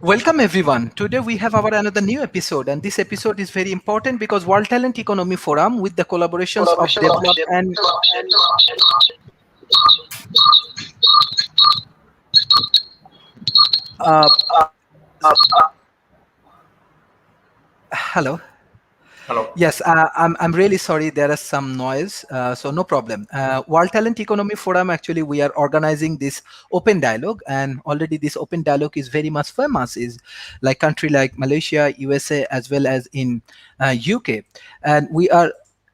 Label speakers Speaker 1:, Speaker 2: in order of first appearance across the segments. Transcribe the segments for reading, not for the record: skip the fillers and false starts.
Speaker 1: Welcome everyone. Today we have our another new episode, and this episode is very important because World Talent Economy Forum, with the collaborations of Develop and uh, hello.
Speaker 2: Hello.
Speaker 1: Yes, I'm really sorry. There is some noise, so no problem. World Talent Economy Forum, actually, we are organizing this open dialogue, and already this open dialogue is very much famous. Is like country like Malaysia, USA, as well as in UK, and we are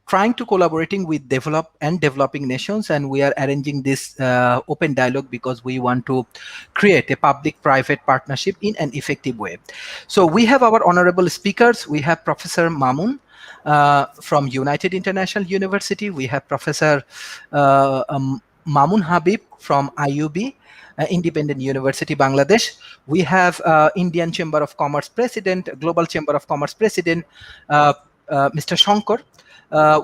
Speaker 1: trying to collaborating with developing nations, and we are arranging this open dialogue because we want to create a public-private partnership in an effective way. So we have our honorable speakers. We have Professor Mamun from United International University. We have Professor Mamun Habib from IUB, Independent University, Bangladesh. We have Indian Chamber of Commerce President, Global Chamber of Commerce President, Mr. Shankar.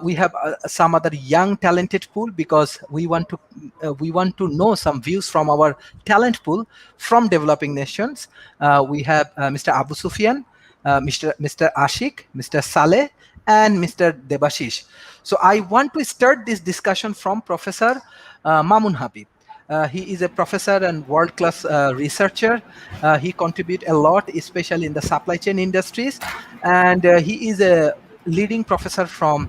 Speaker 1: We have some other young talented pool because we want to know some views from our talent pool from developing nations. We have Mr. Abu Sufyan, Mr. Ashik, Mr. Saleh, and Mr. Debashish. So I want to start this discussion from Professor Mamun Habib. He is a professor and world-class researcher. He contributes a lot, especially in the supply chain industries, and he is a leading professor from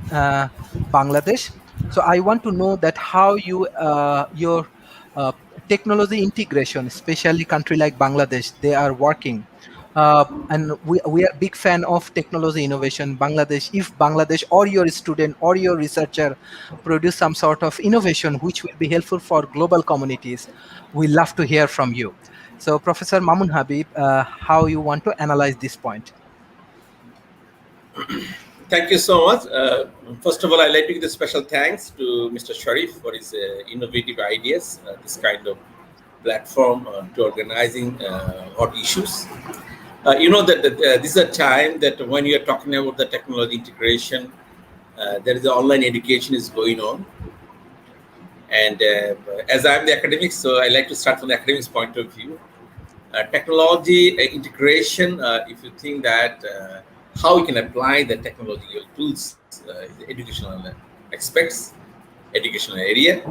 Speaker 1: Bangladesh. So I want to know that how your uh, technology integration, especially country like Bangladesh, they are working. And we are big fan of technology innovation. Bangladesh, if Bangladesh or your student or your researcher produce some sort of innovation which will be helpful for global communities, we love to hear from you. So Professor Mamun Habib, how you want to analyze this point?
Speaker 2: Thank you so much. First of all, I'd like to give a special thanks to Mr. Sharif for his innovative ideas, this kind of platform to organizing hot issues. You know that this is a time that when you are talking about the technology integration, there is the online education is going on. And as I'm the academic, so I like to start from the academic's point of view. Technology integration, if you think that how we can apply the technological tools in the educational aspects, educational area,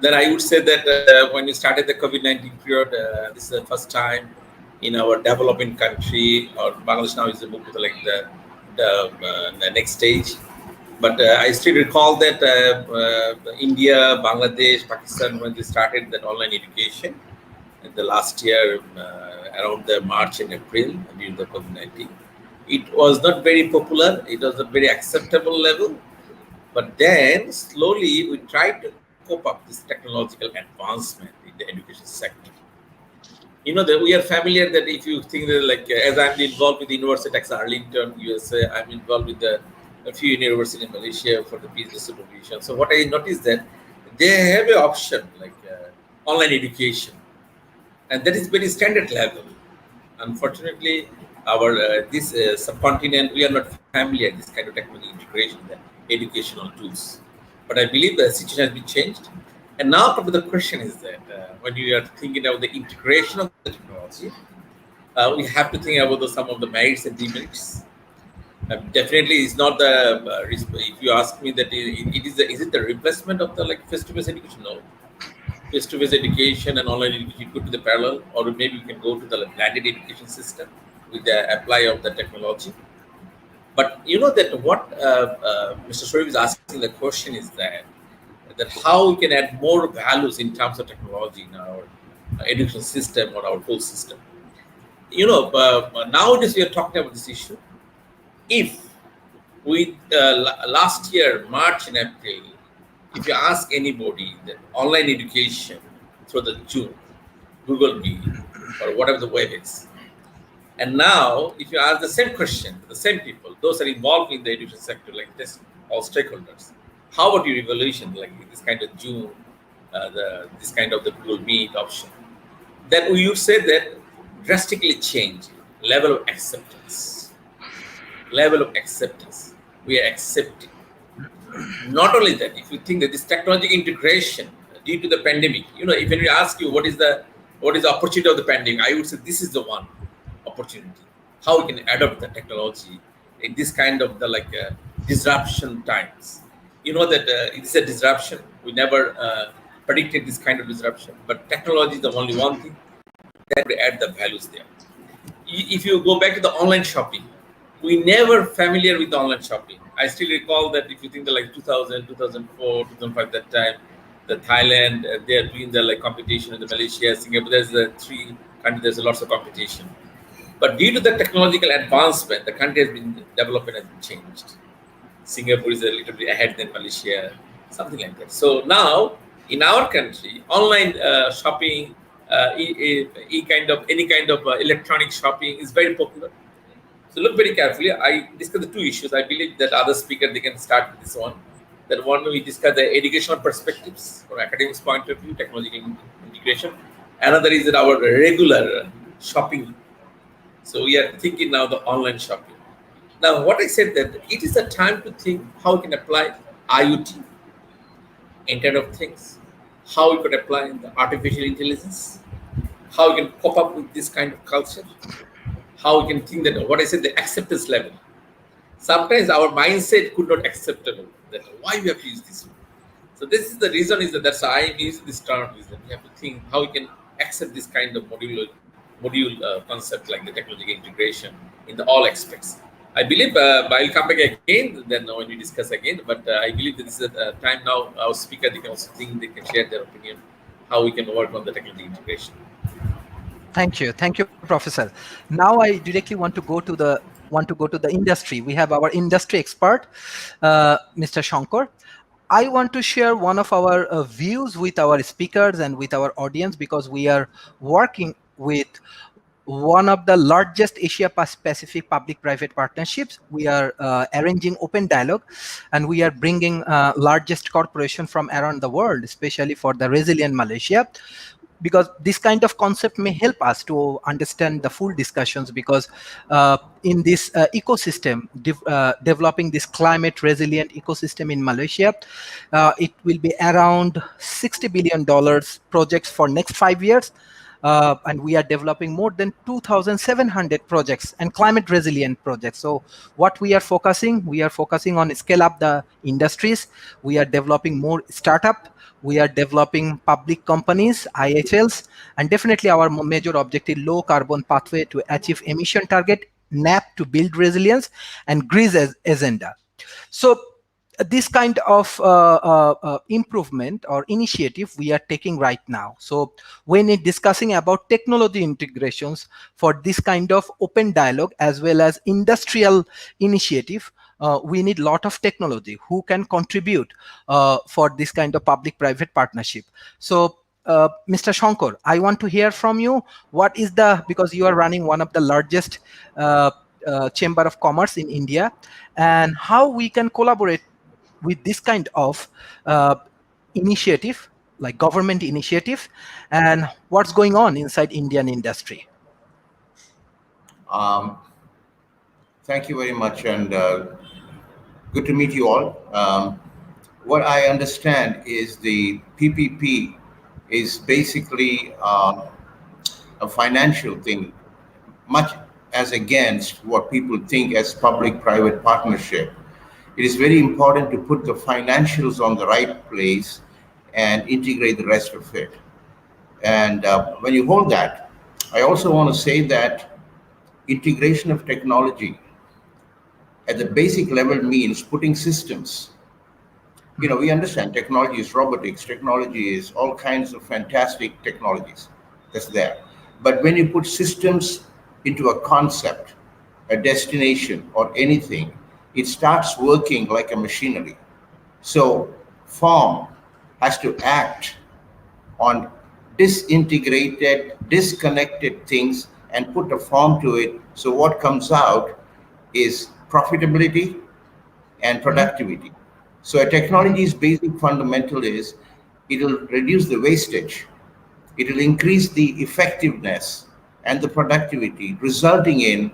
Speaker 2: then I would say that when we started the COVID-19 period, this is the first time in our developing country, or Bangladesh now is moved to the next stage. But I still recall that India, Bangladesh, Pakistan, when they started that online education in the last year, around the March and April during the COVID-19, it was not very popular. It was a very acceptable level. But then slowly we tried to cope up this technological advancement in the education sector. You know that we are familiar that if you think that, like, as I'm involved with the University of Texas Arlington, USA, I'm involved with a few universities in Malaysia for the PhD supervision. So what I noticed that they have an option like online education, and that is very standard level. Unfortunately, our this subcontinent, we are not familiar with this kind of technology integration, the educational tools. But I believe the situation has been changed. And now the question is that when you are thinking about the integration of the technology, we have to think about some of the merits and demerits. Definitely, it's not the. If you ask me that is it the replacement of the like face-to-face education? No, face-to-face education and online education could be the parallel, or maybe you can go to the blended education system with the apply of the technology. But you know that what Mr. Sharif is asking the question is that how we can add more values in terms of technology in our education system or our whole system. You know, nowadays we are talking about this issue. If we last year March and April, if you ask anybody that online education through the Zoom, Google Meet, or whatever the web is, and now if you ask the same question to the same people, those are involved in the education sector, like this, all stakeholders, how about your evaluation, like this kind of Zoom, this kind of the Google Meet option, then we would say that drastically change level of acceptance. Level of acceptance. We are accepting. Not only that, if you think that this technological integration due to the pandemic, you know, if you ask you what is the opportunity of the pandemic, I would say this is the one opportunity opportunity, how we can adopt the technology in this kind of the disruption times. You know that it's a disruption. We never predicted this kind of disruption, but technology is the only one thing that will add the values there. If you go back to the online shopping, we never familiar with the online shopping. I still recall that if you think the 2000, 2004, 2005, that time, the Thailand, they are doing the competition in the Malaysia, Singapore. There's the three countries. There's lots of competition. But due to the technological advancement, the country has been development has been changed. Singapore is a little bit ahead than Malaysia, something like that. So now in our country, online shopping, any kind of electronic shopping is very popular. So look very carefully. I discussed the two issues. I believe that other speaker they can start with this one. That one we discuss the educational perspectives from academics point of view, technological integration. Another is that our regular shopping. So we are thinking now the online shopping. Now what I said that it is the time to think how we can apply IoT, Internet of Things, how we could apply the artificial intelligence, how we can cope up with this kind of culture, how we can think that what I said, the acceptance level. Sometimes our mindset could not acceptable that why we have to use this one. So this is the reason is that that's why I am using this term is that we have to think how we can accept this kind of module concept like the technological integration in the all aspects. I believe I'll come back again then when we discuss again, but I believe that this is a time now our speaker they can also think they can share their opinion how we can work on the technology integration.
Speaker 1: Thank you, Professor. Now I directly want to go to the industry. We have our industry expert, Mr. Shankar. I want to share one of our views with our speakers and with our audience because we are working with one of the largest Asia Pacific public-private partnerships. We are arranging open dialogue, and we are bringing largest corporation from around the world, especially for the resilient Malaysia, because this kind of concept may help us to understand the full discussions, because in this ecosystem, developing this climate resilient ecosystem in Malaysia, it will be around $60 billion projects for next 5 years. And we are developing more than 2,700 projects and climate resilient projects. So what we are focusing on scale up the industries. We are developing more startup. We are developing public companies, IHLs, and definitely our major objective, low carbon pathway to achieve emission target, NAP to build resilience, and GREES agenda. So this kind of improvement or initiative we are taking right now. So when discussing about technology integrations for this kind of open dialogue as well as industrial initiative, we need a lot of technology who can contribute for this kind of public-private partnership. So Mr. Shankar, I want to hear from you. What is because you are running one of the largest chamber of commerce in India, and how we can collaborate with this kind of initiative, like government initiative, and what's going on inside Indian industry.
Speaker 3: Thank you very much, and good to meet you all. What I understand is the PPP is basically a financial thing, much as against what people think as public-private partnership. It is very important to put the financials on the right place and integrate the rest of it. And when you hold that, I also want to say that integration of technology at the basic level means putting systems. You know, we understand technology is robotics, technology is all kinds of fantastic technologies that's there. But when you put systems into a concept, a destination, or anything, it starts working like a machinery. So form has to act on disintegrated, disconnected things and put a form to it. So what comes out is profitability and productivity. So a technology's basic fundamental is it'll reduce the wastage, it'll increase the effectiveness and the productivity, resulting in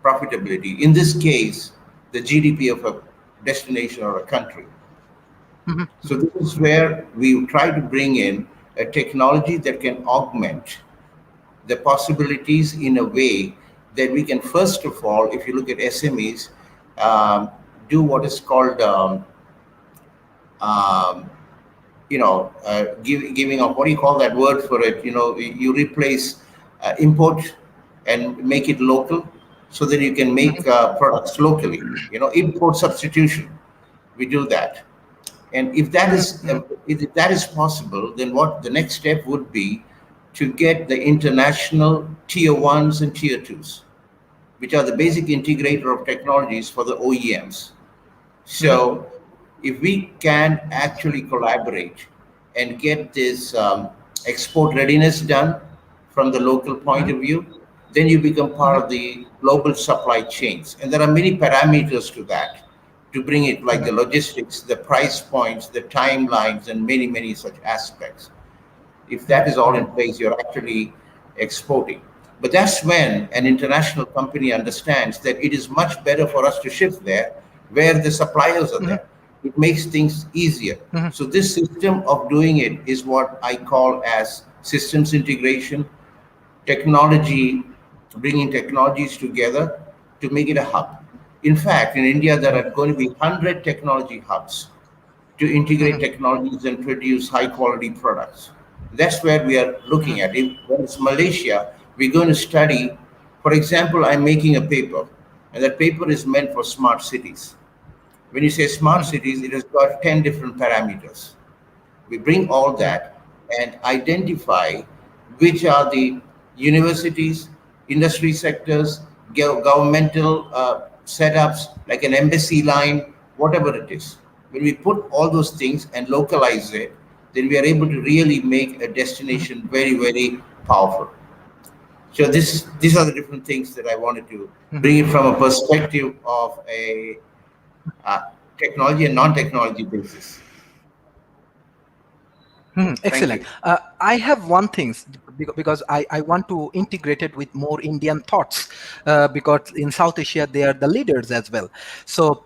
Speaker 3: profitability. In this case, the GDP of a destination or a country. So this is where we try to bring in a technology that can augment the possibilities in a way that we can, first of all, if you look at SMEs, do what is called um, giving up, what do you call that word for it? You replace import and make it local, so that you can make products locally. Import substitution, we do that. And if that is possible, then what the next step would be to get the international tier ones and tier twos, which are the basic integrator of technologies for the OEMs. So if we can actually collaborate and get this export readiness done from the local point of view, then you become part of the global supply chains. And there are many parameters to that to bring it, like the logistics, the price points, the timelines, and many, many such aspects. If that is all in place, you're actually exporting. But that's when an international company understands that it is much better for us to ship there where the suppliers are there. It makes things easier. So this system of doing it is what I call as systems integration, technology, bringing technologies together to make it a hub. In fact, in India, there are going to be 100 technology hubs to integrate technologies and produce high quality products. That's where we are looking at. When it's Malaysia, we're going to study, for example, I'm making a paper, and that paper is meant for smart cities. When you say smart cities, it has got 10 different parameters. We bring all that and identify which are the universities, industry sectors, governmental setups, like an embassy line, whatever it is. When we put all those things and localize it, then we are able to really make a destination very, very powerful. So these are the different things that I wanted to bring it from a perspective of a technology and non-technology basis. Thank
Speaker 1: Excellent.
Speaker 3: you.
Speaker 1: I have one thing because I want to integrate it with more Indian thoughts because in South Asia they are the leaders as well. So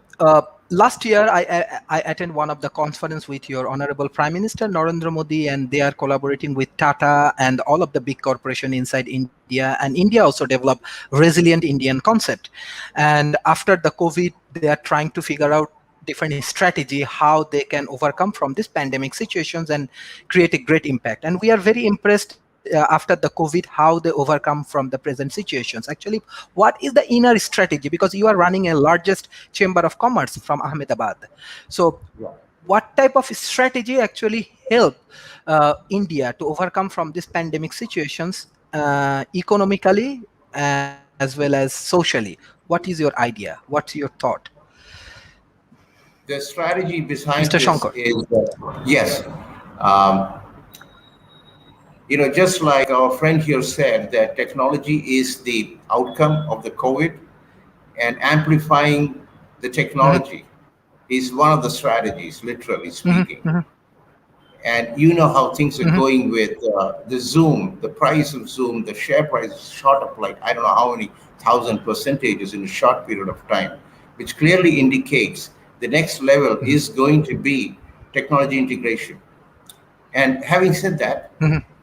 Speaker 1: last year I attended one of the conference with your Honorable Prime Minister Narendra Modi, and they are collaborating with Tata and all of the big corporation inside India, and India also developed resilient Indian concept. And after the COVID, they are trying to figure out different strategy how they can overcome from this pandemic situations and create a great impact. And we are very impressed after the COVID how they overcome from the present situations. Actually, what is the inner strategy, because you are running a largest chamber of commerce from Ahmedabad? So what type of strategy actually help India to overcome from this pandemic situations economically as well as socially? What is your idea? What's your thought,
Speaker 3: The strategy
Speaker 1: Mr.
Speaker 3: behind
Speaker 1: Shankar?
Speaker 3: this is, yes, um, just like our friend here said, that technology is the outcome of the COVID, and amplifying the technology is one of the strategies, literally speaking. And you know how things are going with the Zoom, the price of Zoom, the share price shot up like I don't know how many thousand percentages in a short period of time, which clearly indicates the next level is going to be technology integration. And having said that,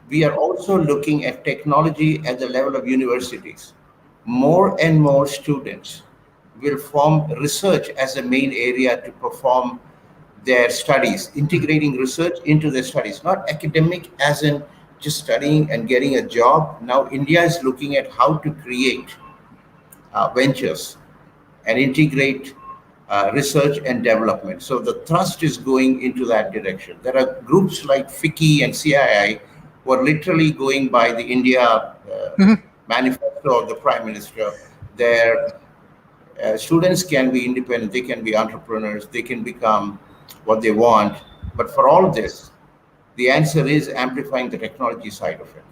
Speaker 3: we are also looking at technology at the level of universities. More and more students will form research as a main area to perform their studies, integrating research into their studies, not academic as in just studying and getting a job. Now, India is looking at how to create ventures and integrate research and development. So the thrust is going into that direction. There are groups like FICCI and CII who are literally going by the India manifesto of the Prime Minister. Their students can be independent, they can be entrepreneurs, they can become what they want. But for all this, the answer is amplifying the technology side of it.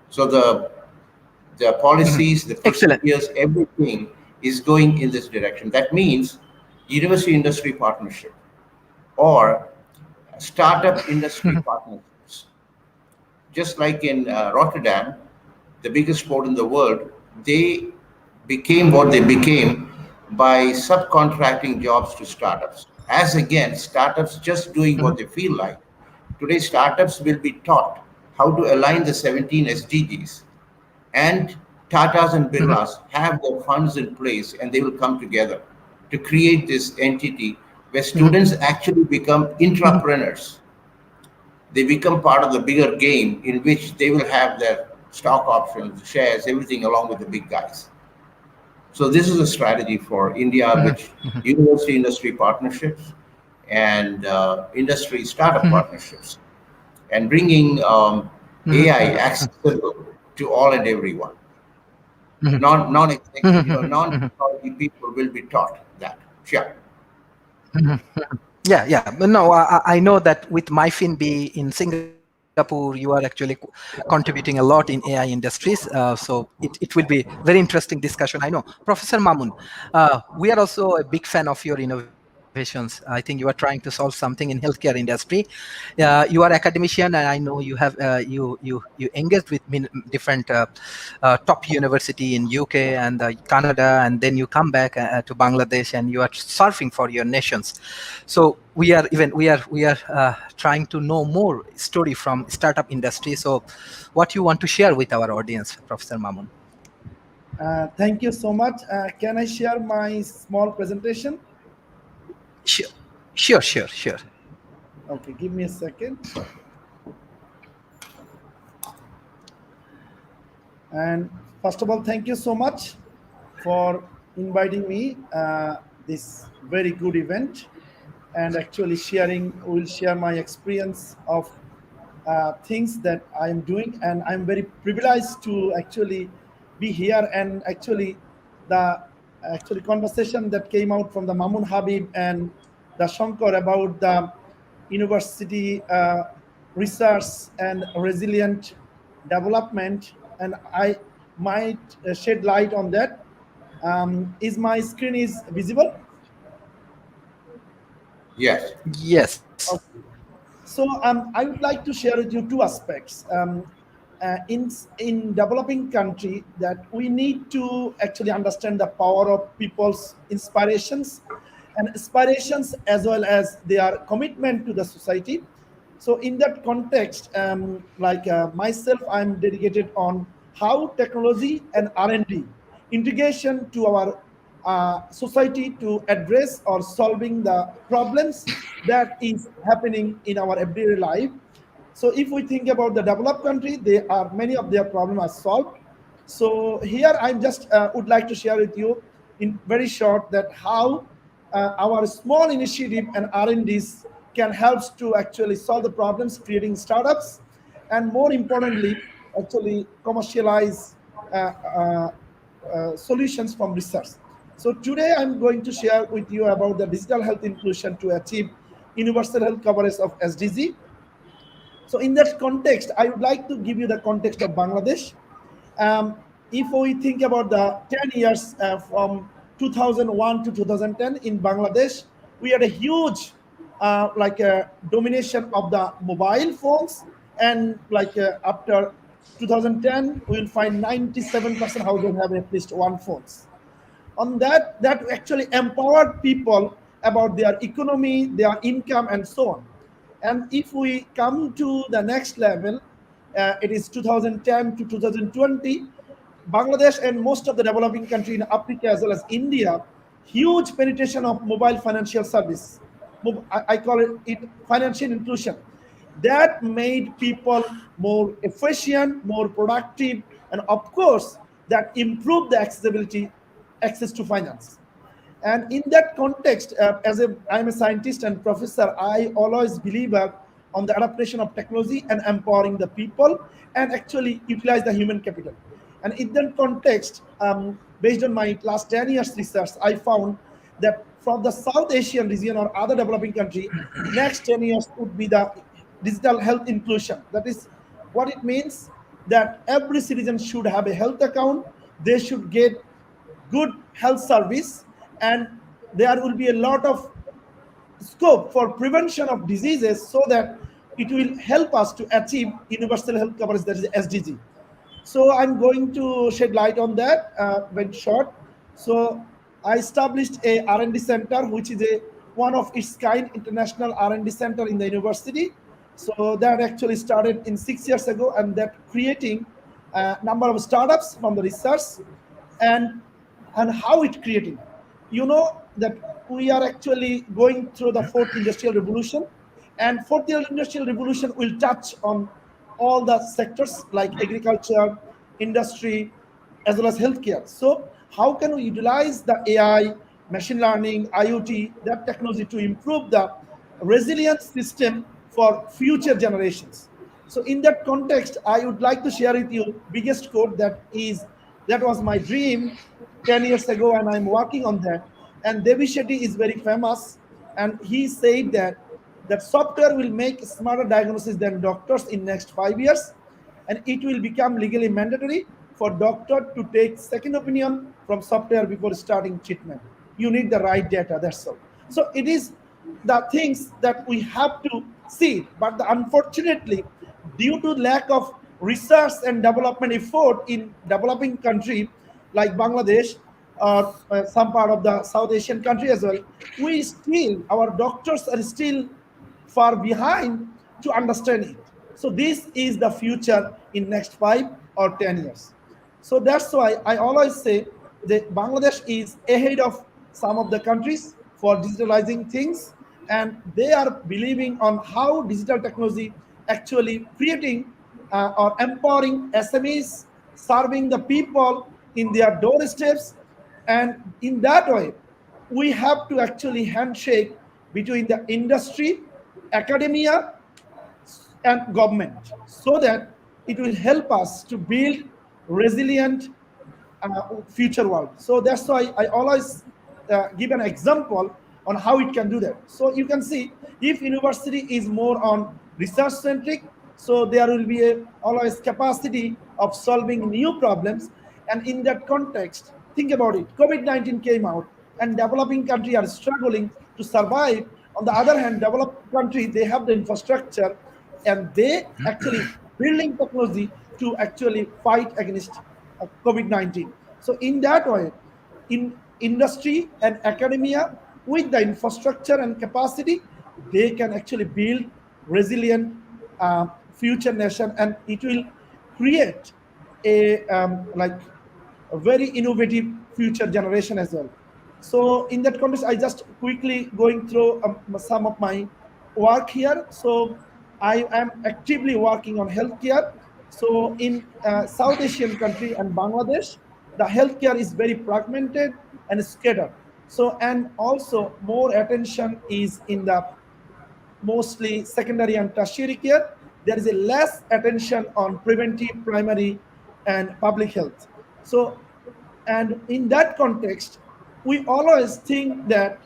Speaker 3: So the policies, the
Speaker 1: Excellent.
Speaker 3: procedures, everything is going in this direction. That means university industry partnership or startup industry partnerships. Just like in Rotterdam, the biggest port in the world, they became what they became by subcontracting jobs to startups. As again, startups just doing what they feel like. Today, startups will be taught how to align the 17 SDGs and Tatas and Birlas have their funds in place, and they will come together to create this entity where students actually become intrapreneurs. They become part of the bigger game in which they will have their stock options, shares, everything along with the big guys. So this is a strategy for India, which university industry partnerships and industry startup partnerships, and bringing AI accessible to all and everyone. Non-executive, non-technology people will be taught that. Sure.
Speaker 1: Yeah. But no, I know that with MyFinB in Singapore, you are actually contributing a lot in AI industries. So it will be very interesting discussion. I know. Professor Mamun, we are also a big fan of your innovations. I think you are trying to solve something in healthcare industry. You are academician, and I know you have you engaged with different top university in UK and Canada, and then you come back to Bangladesh, and you are surfing for your nations. So we are trying to know more story from startup industry. So what you want to share with our audience, Professor Mamun?
Speaker 4: Thank you so much. Can I share my small presentation?
Speaker 1: Sure, sure.
Speaker 4: Okay, give me a second. And first of all, thank you so much for inviting me this very good event, and actually will share my experience of things that I am doing, and I'm very privileged to actually be here. And actually, the conversation that came out from the Mamun Habib and the Shankar about the university research and resilient development, and I might shed light on that. Is my screen is visible?
Speaker 3: Yes.
Speaker 1: Yes.
Speaker 4: Okay. So I would like to share with you two aspects. In developing country, that we need to actually understand the power of people's inspirations and aspirations, as well as their commitment to the society. So in that context, myself, I'm dedicated on how technology and R&D integration to our society to address or solving the problems that is happening in our everyday life. So if we think about the developed country, they are many of their problems are solved. So here I just would like to share with you in very short that how our small initiative and R&Ds can help to actually solve the problems, creating startups, and more importantly, actually commercialize solutions from research. So today I'm going to share with you about the digital health inclusion to achieve universal health coverage of SDG. So in that context, I would like to give you the context of Bangladesh. If we think about the 10 years from 2001 to 2010 in Bangladesh, we had a huge a domination of the mobile phones, and after 2010, we will find 97% households have at least one phones. On that actually empowered people about their economy, their income, and so on. And if we come to the next level, it is 2010 to 2020, Bangladesh and most of the developing country in Africa as well as India, huge penetration of mobile financial service. I call it financial inclusion. That made people more efficient, more productive, and of course, that improved the access to finance. And in that context, I'm a scientist and professor, I always believe on the adaptation of technology and empowering the people and actually utilize the human capital. And in that context, based on my last 10 years research, I found that from the South Asian region or other developing country, next 10 years would be the digital health inclusion. That is what it means, that every citizen should have a health account, they should get good health service, and there will be a lot of scope for prevention of diseases so that it will help us to achieve universal health coverage, that is SDG. So I'm going to shed light on that very short. So I established a R&D center, which is a one of its kind international R&D center in the university. So that actually started in 6 years ago, and that creating number of startups from the research, and how it creating. You know that we are actually going through the fourth industrial revolution, and fourth industrial revolution will touch on all the sectors like agriculture, industry, as well as healthcare. So how can we utilize the AI, machine learning, IoT, that technology to improve the resilient system for future generations? So in that context, I would like to share with you biggest quote that was my dream 10 years ago, and I'm working on that. And Devi Shetty is very famous, and he said that software will make smarter diagnosis than doctors in next 5 years, and it will become legally mandatory for doctor to take second opinion from software before starting treatment. You need the right data, that's all. So it is the things that we have to see, but unfortunately, due to lack of research and development effort in developing country like Bangladesh or some part of the South Asian country as well, we still, our doctors are still far behind to understand it. So this is the future in next 5 or 10 years. So that's why I always say that Bangladesh is ahead of some of the countries for digitalizing things, and they are believing on how digital technology actually creating or empowering SMEs, serving the people in their doorsteps, and in that way, we have to actually handshake between the industry, academia, and government, so that it will help us to build resilient future world. So that's why I always give an example on how it can do that. So you can see if university is more on research centric, so there will be a always capacity of solving new problems. And in that context, think about it. COVID-19 came out, and developing countries are struggling to survive. On the other hand, developed country, they have the infrastructure, and they actually building technology to actually fight against COVID-19. So in that way, in industry and academia, with the infrastructure and capacity, they can actually build resilient future nation, and it will create a like a very innovative future generation as well. So in that context, I just quickly going through some of my work here. So I am actively working on healthcare. So in South Asian country and Bangladesh, the healthcare is very fragmented and scattered. So and also more attention is in the mostly secondary and tertiary care. There is a less attention on preventive, primary, and public health. So, and in that context, we always think that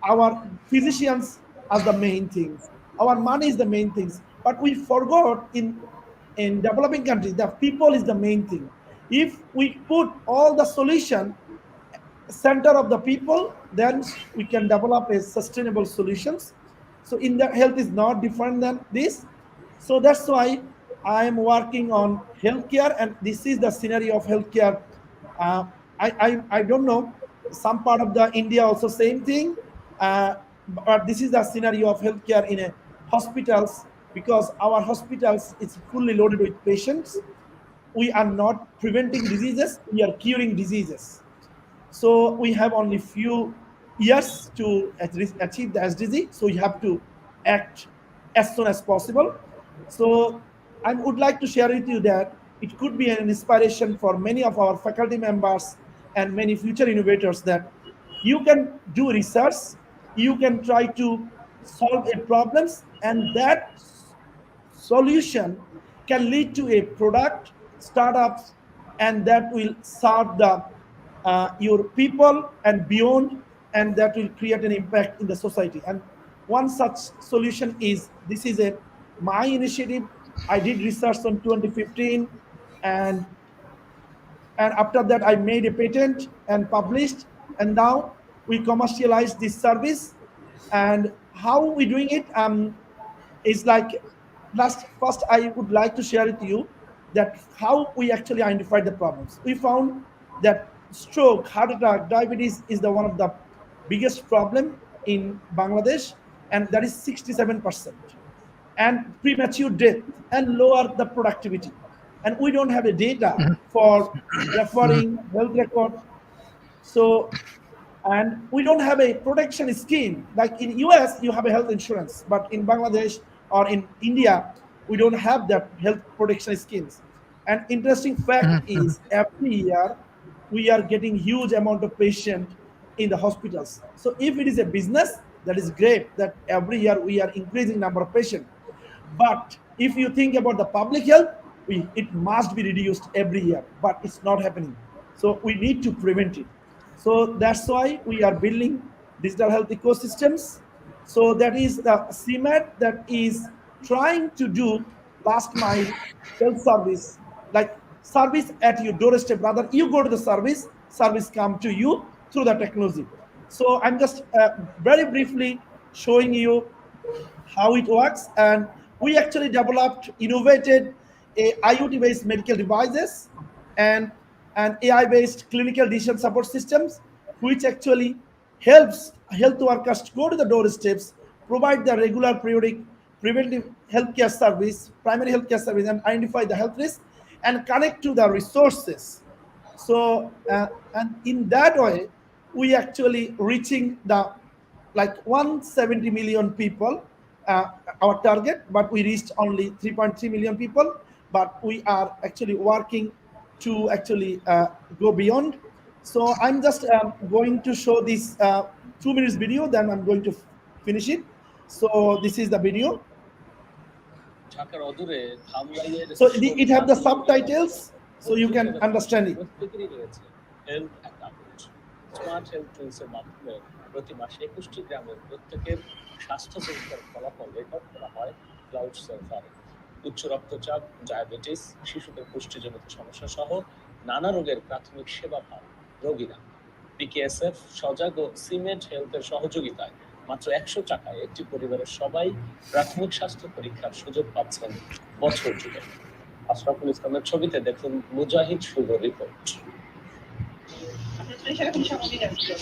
Speaker 4: our physicians as the main things, our money is the main things, but we forgot in developing countries that people is the main thing. If we put all the solution center of the people, then we can develop a sustainable solutions. So in that, health is not different than this. So that's why I am working on healthcare, and this is the scenario of healthcare. I don't know, some part of the India also same thing, but this is the scenario of healthcare in a hospitals, because our hospitals is fully loaded with patients. We are not preventing diseases, we are curing diseases. So we have only few years to achieve the SDG. So you have to act as soon as possible. So I would like to share with you that it could be an inspiration for many of our faculty members and many future innovators that you can do research, you can try to solve a problems, and that solution can lead to a product, startups, and that will serve the your people and beyond, and that will create an impact in the society. And one such solution is this is a my initiative. I did research on 2015, and after that I made a patent and published, and now we commercialize this service. And how we doing it is like, last first I would like to share with you that how we actually identified the problems. We found that stroke, heart attack, diabetes is the one of the biggest problem in Bangladesh, and that is 67%, and premature death and lower the productivity. and we don't have the data for referring health record. So, and we don't have a protection scheme. Like in US, you have a health insurance, but in Bangladesh or in India, we don't have that health protection schemes. And interesting fact is every year we are getting huge amount of patient in the hospitals. So if it is a business, that is great that every year we are increasing number of patients. But if you think about the public health, it must be reduced every year, but it's not happening. So we need to prevent it. So that's why we are building digital health ecosystems. So that is the CMED that is trying to do last mile health service, like service at your doorstep. Rather, you go to the service come to you through the technology. So I'm just very briefly showing you how it works. And we actually developed, innovated a IoT-based medical devices and AI-based clinical decision support systems, which actually helps health workers to go to the doorsteps, provide the regular periodic preventive healthcare service, primary healthcare service, and identify the health risk and connect to the resources. So, and in that way, we actually reaching the like 170 million people, our target, but we reached only 3.3 million people. But we are actually working to actually go beyond. So I'm just going to show this 2 minutes video, then I'm going to finish it. So this is the video. So it have the subtitles, so you can understand it.
Speaker 5: Smart health টুলসের মাধ্যমে প্রতি মাসে 21টি গ্রামের প্রত্যেকের স্বাস্থ্য পরীক্ষার ফলাফল record করা হয় ক্লাউড সার্ভারে। উচ্চ রক্তচাপ, ডায়াবেটিস, শিশুদের পুষ্টিজনিত সমস্যা সহ নানা রোগের প্রাথমিক সেবা পান রোগীরা। পিকেএসএফ সজাগ ও সিমেড হেলথের সহযোগিতায় মাত্র 100 টাকায় একটি পরিবারের সবাই প্রাথমিক স্বাস্থ্য পরীক্ষার সুযোগ পাচ্ছেন বছর জুড়ে। আশরাফুল ইসলামের ছবিতে দেখুন মুজাহিদ শুভর রিপোর্ট।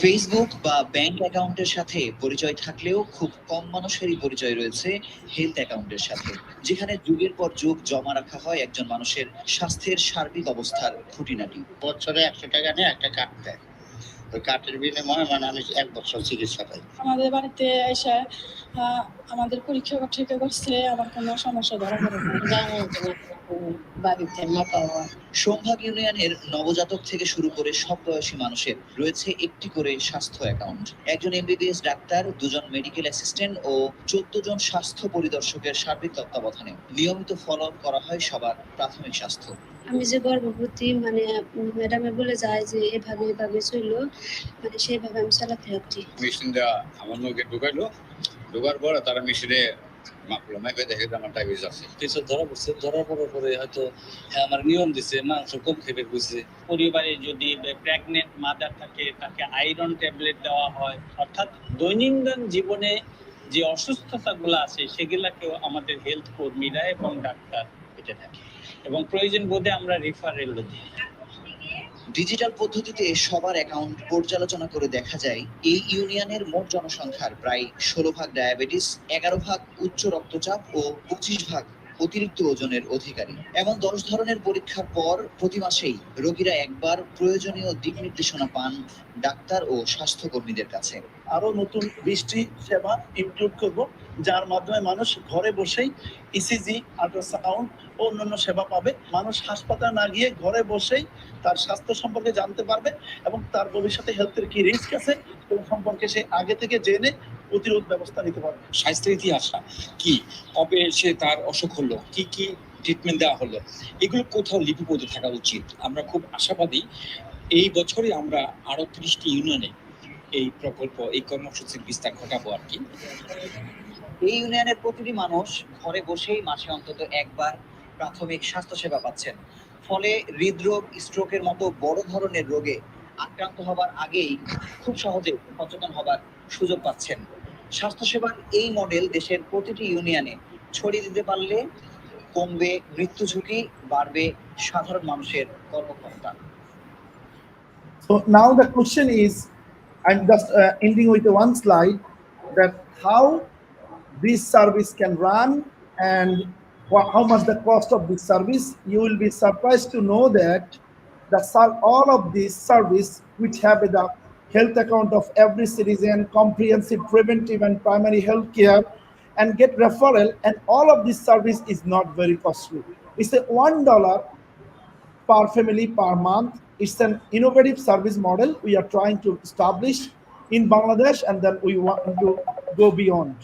Speaker 6: ফেসবুক বা ব্যাংক অ্যাকাউন্টের সাথে পরিচয় থাকলেও খুব কম মানুষেরই পরিচয় রয়েছে হেলথ অ্যাকাউন্টের সাথে, যেখানে যুগের পর যুগ জমা রাখা হয় একজন মানুষের স্বাস্থ্যের সার্বিক অবস্থার খুঁটিনাটি।
Speaker 7: বছরে 100 টাকা নিয়ে একটা কার্ড দেয়, ওই কার্ডের বিনিময়ে মানে আমি 1 বছর চিকিৎসা পাই।
Speaker 8: আমাদের বাড়িতে এসে আমাদের পরীক্ষা ঠিক করছে, আমার কোনো সমস্যা ধরা পড়ে বাড়িতে মাপা হয়।
Speaker 6: সোমভাগ ইউনিয়নের নবজাতক থেকে শুরু করে সব বয়সী মানুষের রয়েছে একটি করে স্বাস্থ্য অ্যাকাউন্ট। একজন এমবিবিএস ডাক্তার, 2 জন মেডিকেল অ্যাসিস্ট্যান্ট ও 14 জন স্বাস্থ্য পরিদর্শকের সার্বিক তত্ত্বাবধানে নিয়মিত ফলো আপ করা হয় সবার প্রাথমিক স্বাস্থ্য।
Speaker 8: আমি যে গর্ভবতী, মানে ম্যাডামে বলে যায় যে এভাবে চললো, মানে সেইভাবে আমি চালাতে হচ্ছি।
Speaker 7: মেশিন দেওয়া আমার মুখে ঢুকাইলো, ঢোকার পরে তারা মেশিনে মাপলো, মাপে দেখে আমার ডায়াবেটিস আছে।
Speaker 5: কিছু ধরা পড়ছে, ধরার পরে হয়তো আমার নিয়ম দিছে, মাংস কম খেতে বুঝছে। পরিবারে যদি প্রেগনেন্ট মাদার থাকে তাকে আয়রন ট্যাবলেট দেওয়া হয়। অর্থাৎ দৈনন্দিন জীবনে যে অসুস্থতাগুলো আছে সেগুলাকেও আমাদের হেলথ কর্মীরা এবং ডাক্তার এটা থাকে, এবং প্রয়োজন বোধে আমরা রেফারেল দিই।
Speaker 6: ডিজিটাল পদ্ধতিতে সবার অ্যাকাউন্ট পর্যালোচনা করে দেখা যায় এই ইউনিয়নের মোট জনসংখ্যার প্রায় 16 ভাগ ডায়াবেটিস, 11 ভাগ উচ্চ রক্তচাপ ও 25 ভাগ অতিরিক্ত ওজনের অধিকারী। এমন 10 ধরনের পরীক্ষার পর প্রতি মাসেই রোগীরা একবার প্রয়োজনীয় দিক নির্দেশনা পান ডাক্তার ও স্বাস্থ্যকর্মীদের কাছে।
Speaker 9: আরো নতুন 20টি সেবা ইনক্লুড করব, যার মাধ্যমে মানুষ ঘরে বসেই ইসিজি, আল্ট্রাসাউন্ড ও অন্যান্য সেবা পাবে। মানুষ হাসপাতাল না গিয়ে ঘরে বসেই তার স্বাস্থ্য সম্পর্কে জানতে পারবে এবং তার ভবিষ্যতে হেলথের কি রিস্ক আছে সেই সম্পর্কে সে আগে থেকে জেনে প্রতিরোধ ব্যবস্থা নিতে পারবে।
Speaker 10: স্বাস্থ্যের ইতিহাসটা কি, কবে সে তার অসুখ হলো, কি কি ট্রিটমেন্ট দেওয়া হলো, এগুলো কোথাও লিপিবদ্ধ থাকা উচিত। আমরা খুব আশাবাদী এই বছরই আমরা আরো 30টি ইউনিয়নে এই প্রকল্প, এই কর্মসূচির বিস্তার ঘটাবো আর কি।
Speaker 6: এই ইউনিয়নের প্রতিটি মানুষ ঘরে বসেই মাসে অন্তত একবার প্রাথমিক স্বাস্থ্য সেবা পাচ্ছেন। ফলে হৃদরোগ, স্ট্রোকের মতো বড় ধরনের রোগে আক্রান্ত হবার আগেই খুব সহজে সচেতন হবার সুযোগ পাচ্ছেন। স্বাস্থ্যসেবার এই মডেল দেশের প্রতিটি ইউনিয়নে ছড়িয়ে দিতে পারলে কমবে মৃত্যু ঝুঁকি, বাড়বে সাধারণ মানুষের কর্মক্ষমতা।
Speaker 4: So now the question is, I'm just ending with one slide, that how this service can run and how much the cost of this service, you will be surprised to know that all of these service which have the health account of every citizen, comprehensive preventive and primary health care, and get referral, and all of this service is not very costly. It's a $1 per family per month. It's an innovative service model we are trying to establish in Bangladesh, and then we want to go beyond.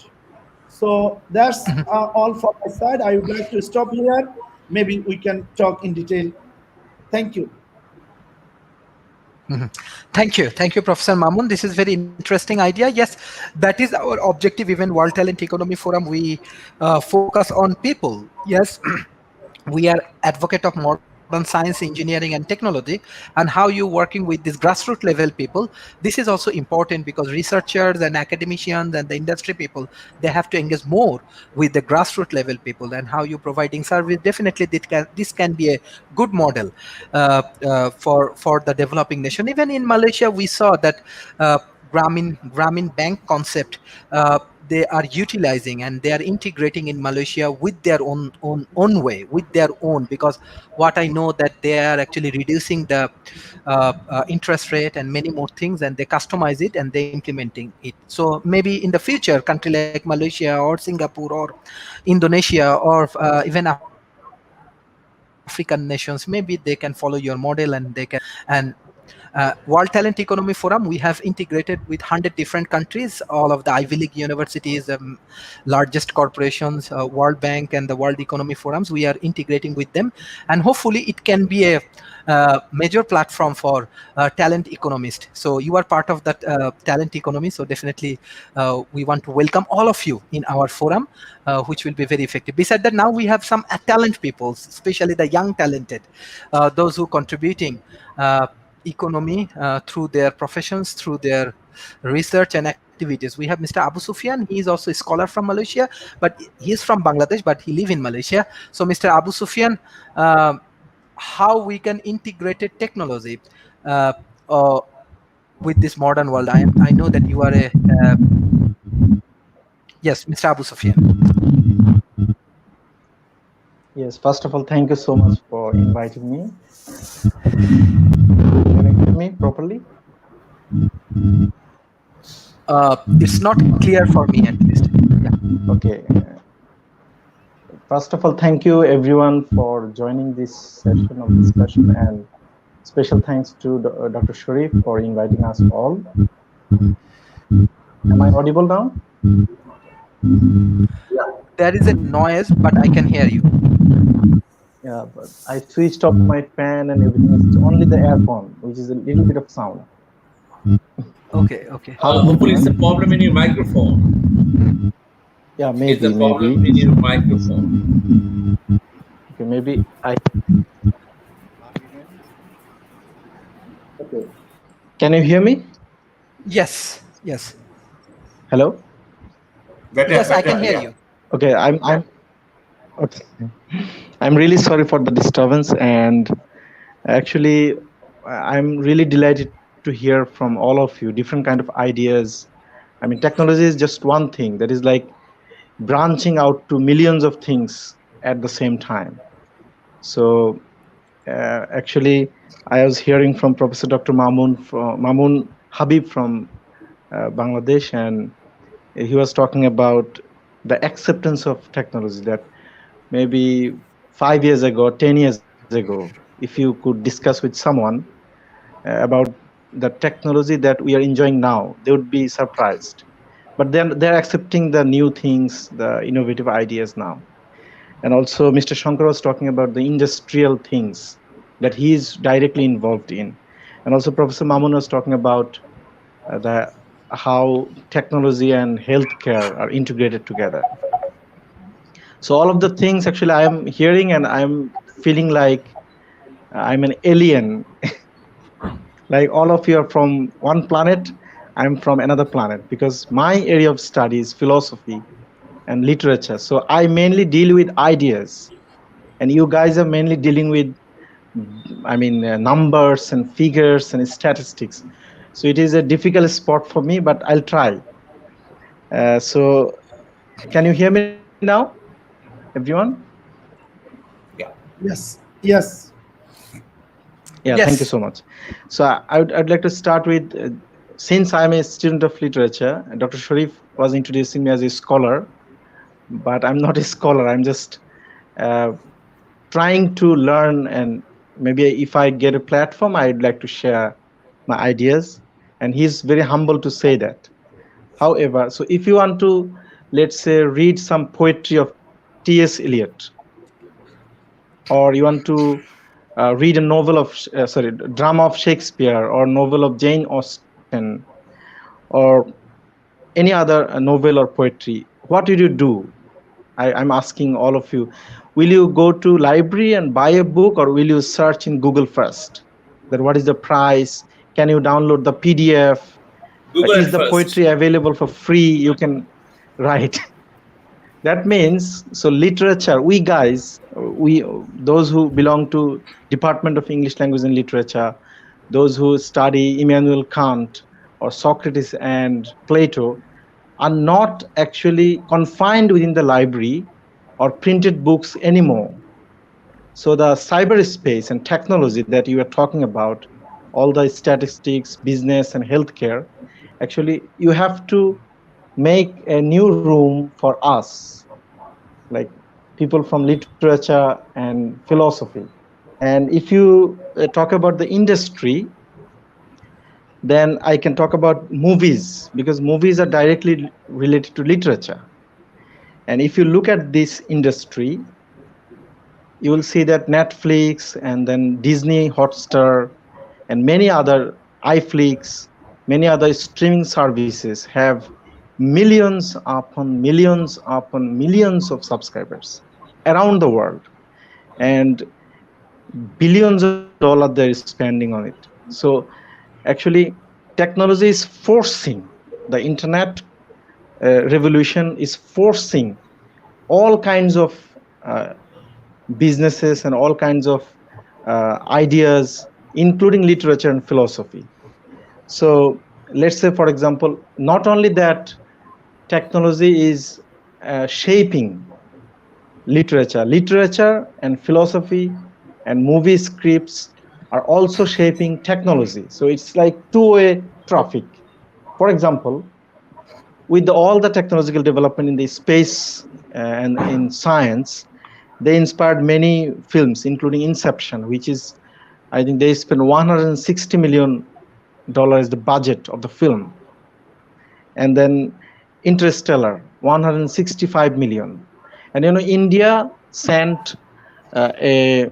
Speaker 4: So that's all from my side. I would like to stop here. Maybe we can talk in detail. Thank you.
Speaker 1: Thank you, Professor Mamun. This is very interesting idea. Yes, that is our objective. Even World Talent Economy Forum, we focus on people. Yes, we are advocate of modern science, engineering, and technology, and how you working with this grassroots level people. This is also important because researchers and academicians and the industry people, they have to engage more with the grassroots level people, and how you providing service. Definitely this can be a good model for the developing nation. Even in Malaysia we saw that uh, Grameen Bank concept, they are utilizing and they are integrating in Malaysia with their own way, with their own, because what I know that they are actually reducing the interest rate and many more things, and they customize it and they implementing it. So maybe in the future, country like Malaysia or Singapore or Indonesia or even African nations, maybe they can follow your model, and they can World Talent Economy Forum, we have integrated with 100 different countries, all of the Ivy League universities, largest corporations, World Bank and the World Economy Forums. We are integrating with them, and hopefully it can be a major platform for talent economists. So you are part of that talent economy. So definitely we want to welcome all of you in our forum, which will be very effective. Besides that, now we have some talent people, especially the young talented, those who contributing economy through their professions, through their research and activities. We have Mr. Abu Sufyan. He is also a scholar from Malaysia, but he is from Bangladesh, but he live in Malaysia. So Mr. Abu Sufyan, uh, how we can integrate technology uh, uh, with this modern world. I know that you are a yes, Mr. Abu Sufyan.
Speaker 11: Yes, first of all, thank you so much for inviting me. Can you hear me properly?
Speaker 1: It's not clear for me at least. Yeah.
Speaker 11: Okay. First of all, thank you everyone for joining this session of discussion, and special thanks to Dr. Sharif for inviting us all. Am I audible now?
Speaker 1: There is a noise, but I can hear you.
Speaker 11: Yeah, but I switched off my fan and everything. It's only the aircon, which is a little bit of sound.
Speaker 1: Okay.
Speaker 2: Hopefully, it's a problem in your microphone.
Speaker 11: Yeah, maybe.
Speaker 2: It's a problem in your microphone.
Speaker 11: Okay, maybe I. Okay. Can you hear me?
Speaker 1: Yes.
Speaker 11: Hello.
Speaker 1: Yes, I can hear you.
Speaker 11: Okay, I'm okay. I'm really sorry for the disturbance, and actually, I'm really delighted to hear from all of you different kind of ideas. I mean, technology is just one thing that is like branching out to millions of things at the same time. So, actually, I was hearing from Professor Dr. Mamun Habib from Bangladesh, and he was talking about the acceptance of technology, that maybe 5 years ago, 10 years ago, if you could discuss with someone about the technology that we are enjoying now, they would be surprised. But then they're accepting the new things, the innovative ideas now. And also Mr. Shankar was talking about the industrial things that he is directly involved in. And also Professor Mamun was talking about the how technology and healthcare are integrated together. So all of the things actually I am hearing, and I'm feeling like I'm an alien. Like all of you are from one planet, I'm from another planet, because my area of study is philosophy and literature. So I mainly deal with ideas, and you guys are mainly dealing with, numbers and figures and statistics. So it is a difficult spot for me, but I'll try. So can you hear me now, everyone?
Speaker 4: Yes, yes.
Speaker 11: Yeah, thank you
Speaker 1: Yes.
Speaker 11: so much. So I'd like to start with, since I'm a student of literature, Dr. Sharif was introducing me as a scholar, but I'm not a scholar. I'm just uh, trying to learn, and maybe if I get a platform, I'd like to share my ideas. And he's very humble to say that. However, so if you want to, let's say, read some poetry of T.S. Eliot, or you want to read a novel of, sorry, drama of Shakespeare, or novel of Jane Austen, or any other novel or poetry, what will you do? I'm asking all of you. Will you go to library and buy a book, or will you search in Google first? That what is the price? Can you download the PDF?
Speaker 2: Google
Speaker 11: Is
Speaker 2: it
Speaker 11: the
Speaker 2: first.
Speaker 11: poetry available for free? You can write. That means, so literature, we guys, we, those who belong to Department of English Language and Literature, those who study Immanuel Kant or Socrates and Plato, are not actually confined within the library or printed books anymore. So the cyberspace and technology that you are talking about, all the statistics, business, and healthcare, actually you have to make a new room for us, like people from literature and philosophy. And if you talk about the industry, then I can talk about movies, because movies are directly related to literature. And if you look at this industry, you will see that Netflix and then Disney Hotstar and many other iFlix, many other streaming services have millions of subscribers around the world, and billions of dollars they're spending on it. So actually, technology is forcing, the internet revolution is forcing all kinds of uh, businesses and all kinds of ideas, including literature and philosophy. So let's say, for example, not only that, technology is shaping literature and philosophy and movie scripts are also shaping technology. So it's like two-way traffic. For example, with all the technological development in the space and in science, they inspired many films, including Inception, which is, I think they spent $160 million, the budget of the film. And then Interstellar, 165 million. And India sent a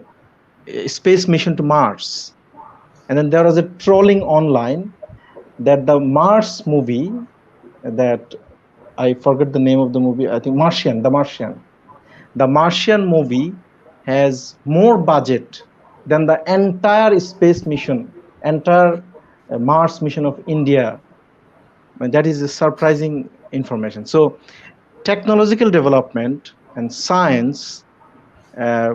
Speaker 11: space mission to Mars. And then there was a trolling online that the Mars movie, that I forget the name of the movie, I think Martian, the Martian. The Martian movie has more budget than the entire space mission, entire Mars mission of India. And that is a surprising information. So technological development and science, uh,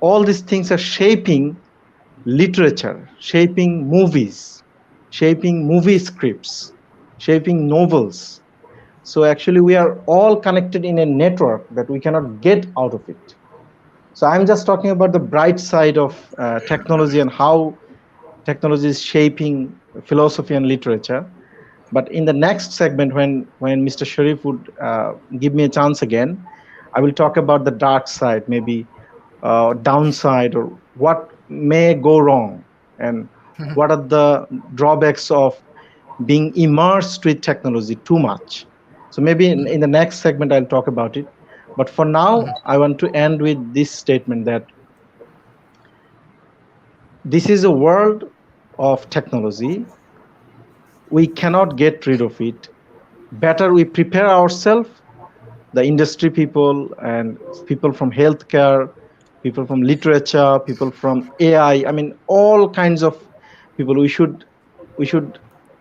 Speaker 11: all these things are shaping literature, shaping movies, shaping movie scripts, shaping novels. So actually, we are all connected in a network that we cannot get out of it. So I'm just talking about the bright side of technology and how technology is shaping philosophy and literature. But in the next segment, when Mr. Sharif would give me a chance again, I will talk about the dark side, maybe downside, or what may go wrong, and what are the drawbacks of being immersed with technology too much. So maybe in the next segment I'll talk about it. But for now, I want to end with this statement that this is a world of technology. We cannot get rid of it. Better we prepare ourselves, the industry people and people from healthcare, people from literature, people from AI. I mean, all kinds of people. We should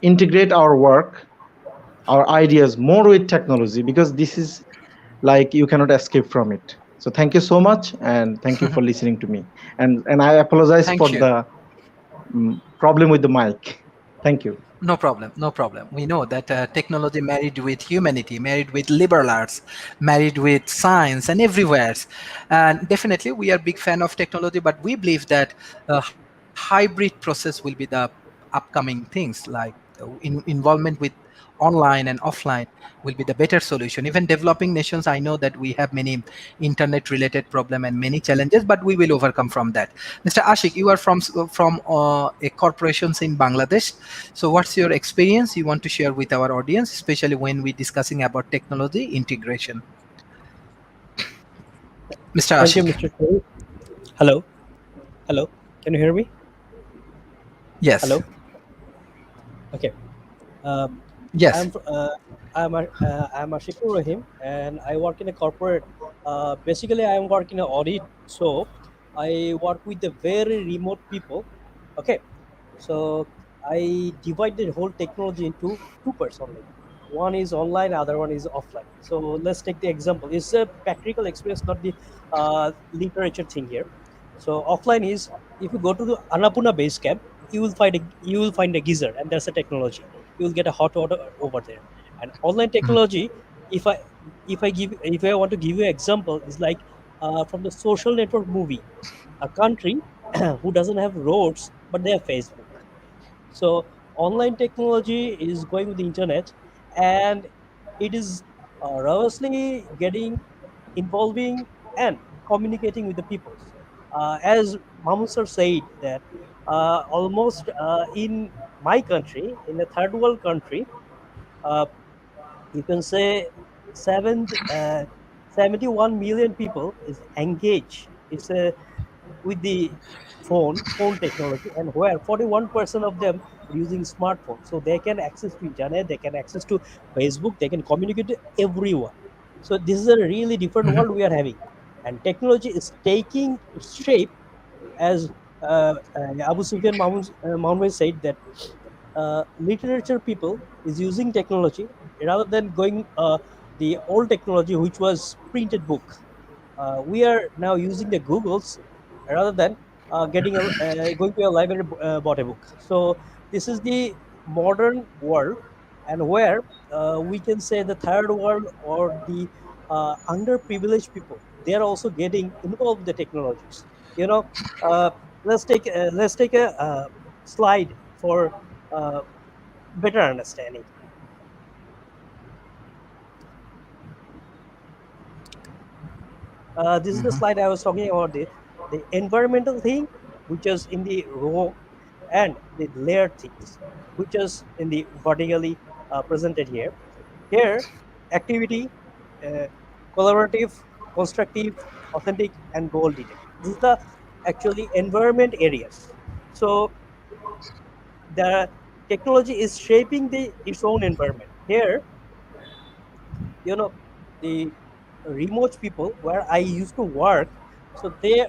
Speaker 11: integrate our work, our ideas more with technology, because this is like you cannot escape from it. So thank you so much, and thank you for listening to me. And I apologize for
Speaker 1: Thank you.
Speaker 11: the problem with the mic. Thank you.
Speaker 1: No problem, no problem. We know that technology married with humanity, married with liberal arts, married with science and everywhere. And definitely we are big fan of technology, but we believe that hybrid process will be the upcoming things, like involvement with online and offline will be the better solution. Even developing nations, I know that we have many internet related problem and many challenges, but we will overcome from that. Mr. Ashik, you are from a corporations in Bangladesh. So what's your experience you want to share with our audience, especially when we're discussing about technology integration? Mr.
Speaker 12: Thank you,
Speaker 1: Ashik.
Speaker 12: Mr. Sharif. Hello. Hello. Can you hear me?
Speaker 1: Yes.
Speaker 12: Hello. Okay. Uh,
Speaker 1: Yes.
Speaker 12: I'm I'm Ashikur Rahim, and I work in a corporate. Basically, I am working in audit, so I work with the very remote people. Okay, so I divide the whole technology into two parts only. One is online, other one is offline. So let's take the example. It's a practical experience, not the literature thing here. So offline is, if you go to the Annapurna base camp, you will find a geyser, and there's a technology. You will get a hot water over there. And online
Speaker 1: Mhm.
Speaker 12: technology, if I if I want to give you an example, is like from the social network movie, a country who doesn't have roads but they have Facebook. So online technology is going with the internet, and it is robustly getting involving and communicating with the people. As Mahmoud sir said that almost in my country, in a third world country, uh, you can say seven, 71 million people is engaged. It's a with the phone technology, and where 41% of them are using smartphone, so they can access to internet, they can access to Facebook, they can communicate to everyone. So this is a really different
Speaker 1: Mhm.
Speaker 12: world we are having, and technology is taking its shape as Abu Sufyan Mahmoud said that literature people is using technology rather than going the old technology which was printed book. We are now using the Googles rather than going to a library bought a book. So this is the modern world, and where we can say the third world or the underprivileged people, they are also getting involved with the technologies. You know, uh, let's take a slide for uh, better understanding. This is the
Speaker 1: Mhm.
Speaker 12: slide I was talking about, the environmental thing, which is in the row, and the layered things, which is in the vertically presented here. Here, activity, uh, collaborative, constructive, authentic, and goal detected. This is the actually environment areas. So the technology is shaping the its own environment. Here, you know, the remote people where I used to work, so they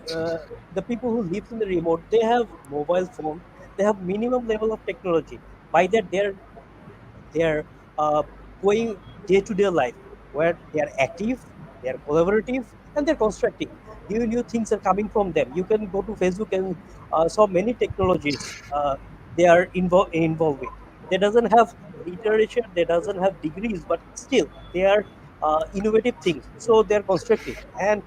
Speaker 12: the people who live in the remote, they have mobile phone, they have minimum level of technology. By that, they're going day to day life where they are active, they are collaborative, and they're constructive. New things are coming from them. You can go to Facebook and saw many technologies they are involved with. They doesn't have literature, they doesn't have degrees, but still they are innovative things. So they are constructive and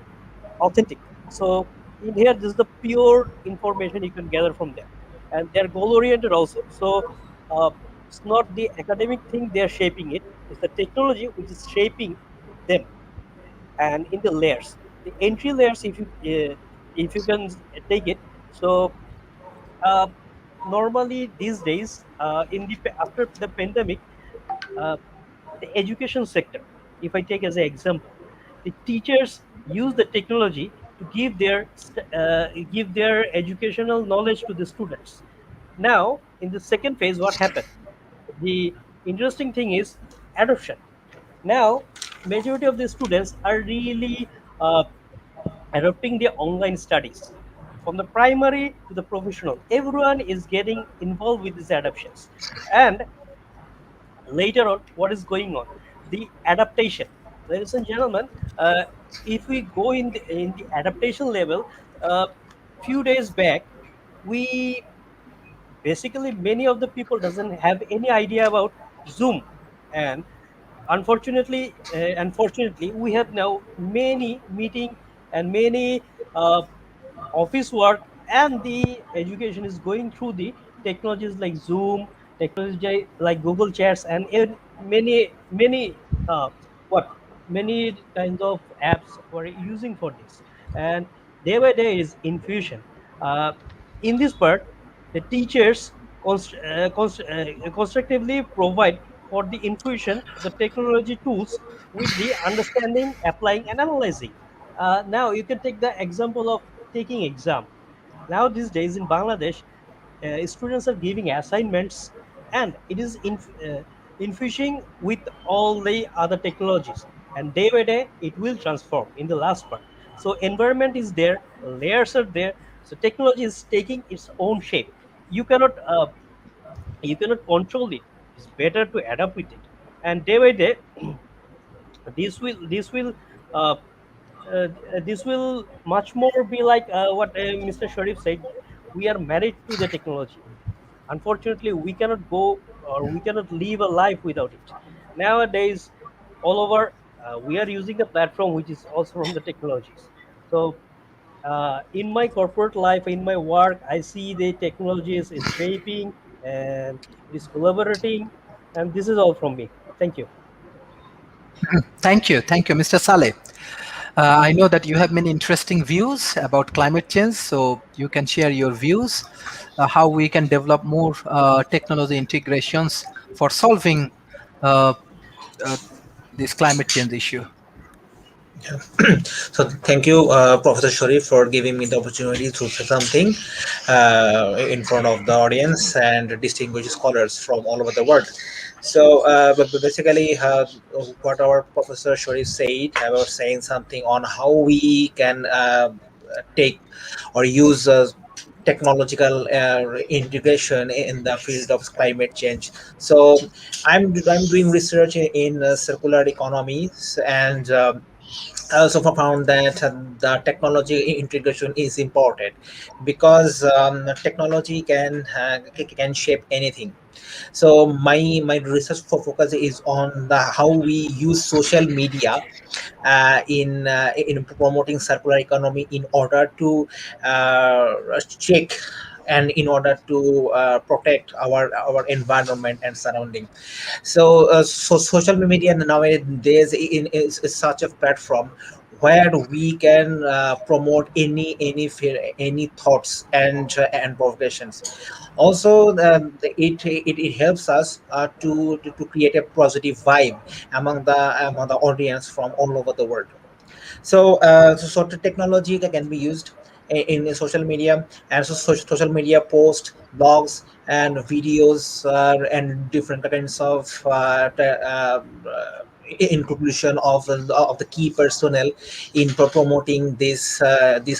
Speaker 12: authentic. So in here, this is the pure information you can gather from them, and they're goal oriented also. So uh, it's not the academic thing they are shaping it; it's the technology which is shaping them. And in the layers, the entry layers, if you can take it, so uh, normally these days in the after the pandemic, uh, the education sector, if I take as an example, the teachers use the technology to give their educational knowledge to the students. Now in the second phase, what happened, the interesting thing is adoption. Now majority of the students are really adopting the online studies, from the primary to the professional. Everyone is getting involved with these adoptions, and later on, what is going on, the adaptation. Ladies and gentlemen, if we go in the adaptation level, few days back, we basically many of the people doesn't have any idea about Zoom. And unfortunately we have now many meeting and many office work, and the education is going through the technologies like Zoom, technology like Google Chats, and many uh, what many kinds of apps we're using for this. And day by day is infusion. uh, in this part, the teachers constructively provide for the infusion the technology tools with the understanding, applying, and analyzing. Now you can take the example of taking exam. Now these days in Bangladesh, students are giving assignments, and it is infusing with all the other technologies, and day by day it will transform in the last part. So environment is there, layers are there, so technology is taking its own shape. You cannot control it. It's better to adapt with it. And day by day, uh, this will much more be like what Mr. Sharif said. We are married to the technology. Unfortunately, we cannot go, or we cannot live a life without it. Nowadays, all over, we are using a platform which is also from the technologies. So, in my corporate life, in my work, I see the technology is shaping, and it is collaborating. And this is all from me. Thank you.
Speaker 1: Thank you, Mr. Saleh. I know that you have many interesting views about climate change, so you can share your views, how we can develop more technology integrations for solving uh, uh, this climate change issue.
Speaker 13: Yeah. So thank you, Professor Sharif, for giving me the opportunity to say something in front of the audience and distinguished scholars from all over the world. So, but basically, what our Professor Sharif said, I was saying something on how we can take or use technological integration in the field of climate change. So, I'm doing research in circular economies, and I also found that the technology integration is important because technology can shape anything. So my research focus is on the how we use social media in promoting circular economy in order to check and in order to protect our environment and surrounding. So social media nowadays is such a platform where we can promote any thoughts and progressions. Also, it helps us to create a positive vibe among the audience from all over the world. So the technology that can be used in social media, and social media post blogs and videos and different kinds of inclusion of the key personnel in promoting this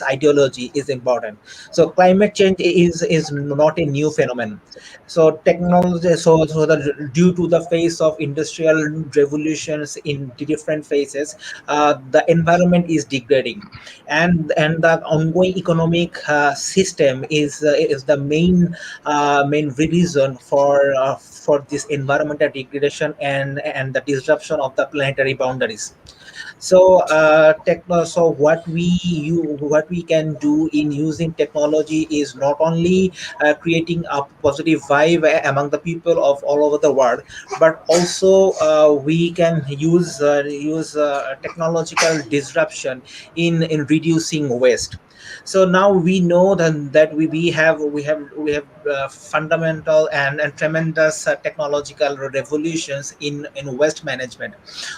Speaker 13: ideology is important. So climate change is not a new phenomenon. So technology, so that due to the phase of industrial revolutions in the different phases, the environment is degrading, and the ongoing economic system is the main reason for this environmental degradation and the disruption of the planetary boundaries. So what we can do in using technology is not only creating a positive vibe among the people of all over the world, but also we can use technological disruption in reducing waste. So now we know that we have fundamental and tremendous technological revolutions in waste management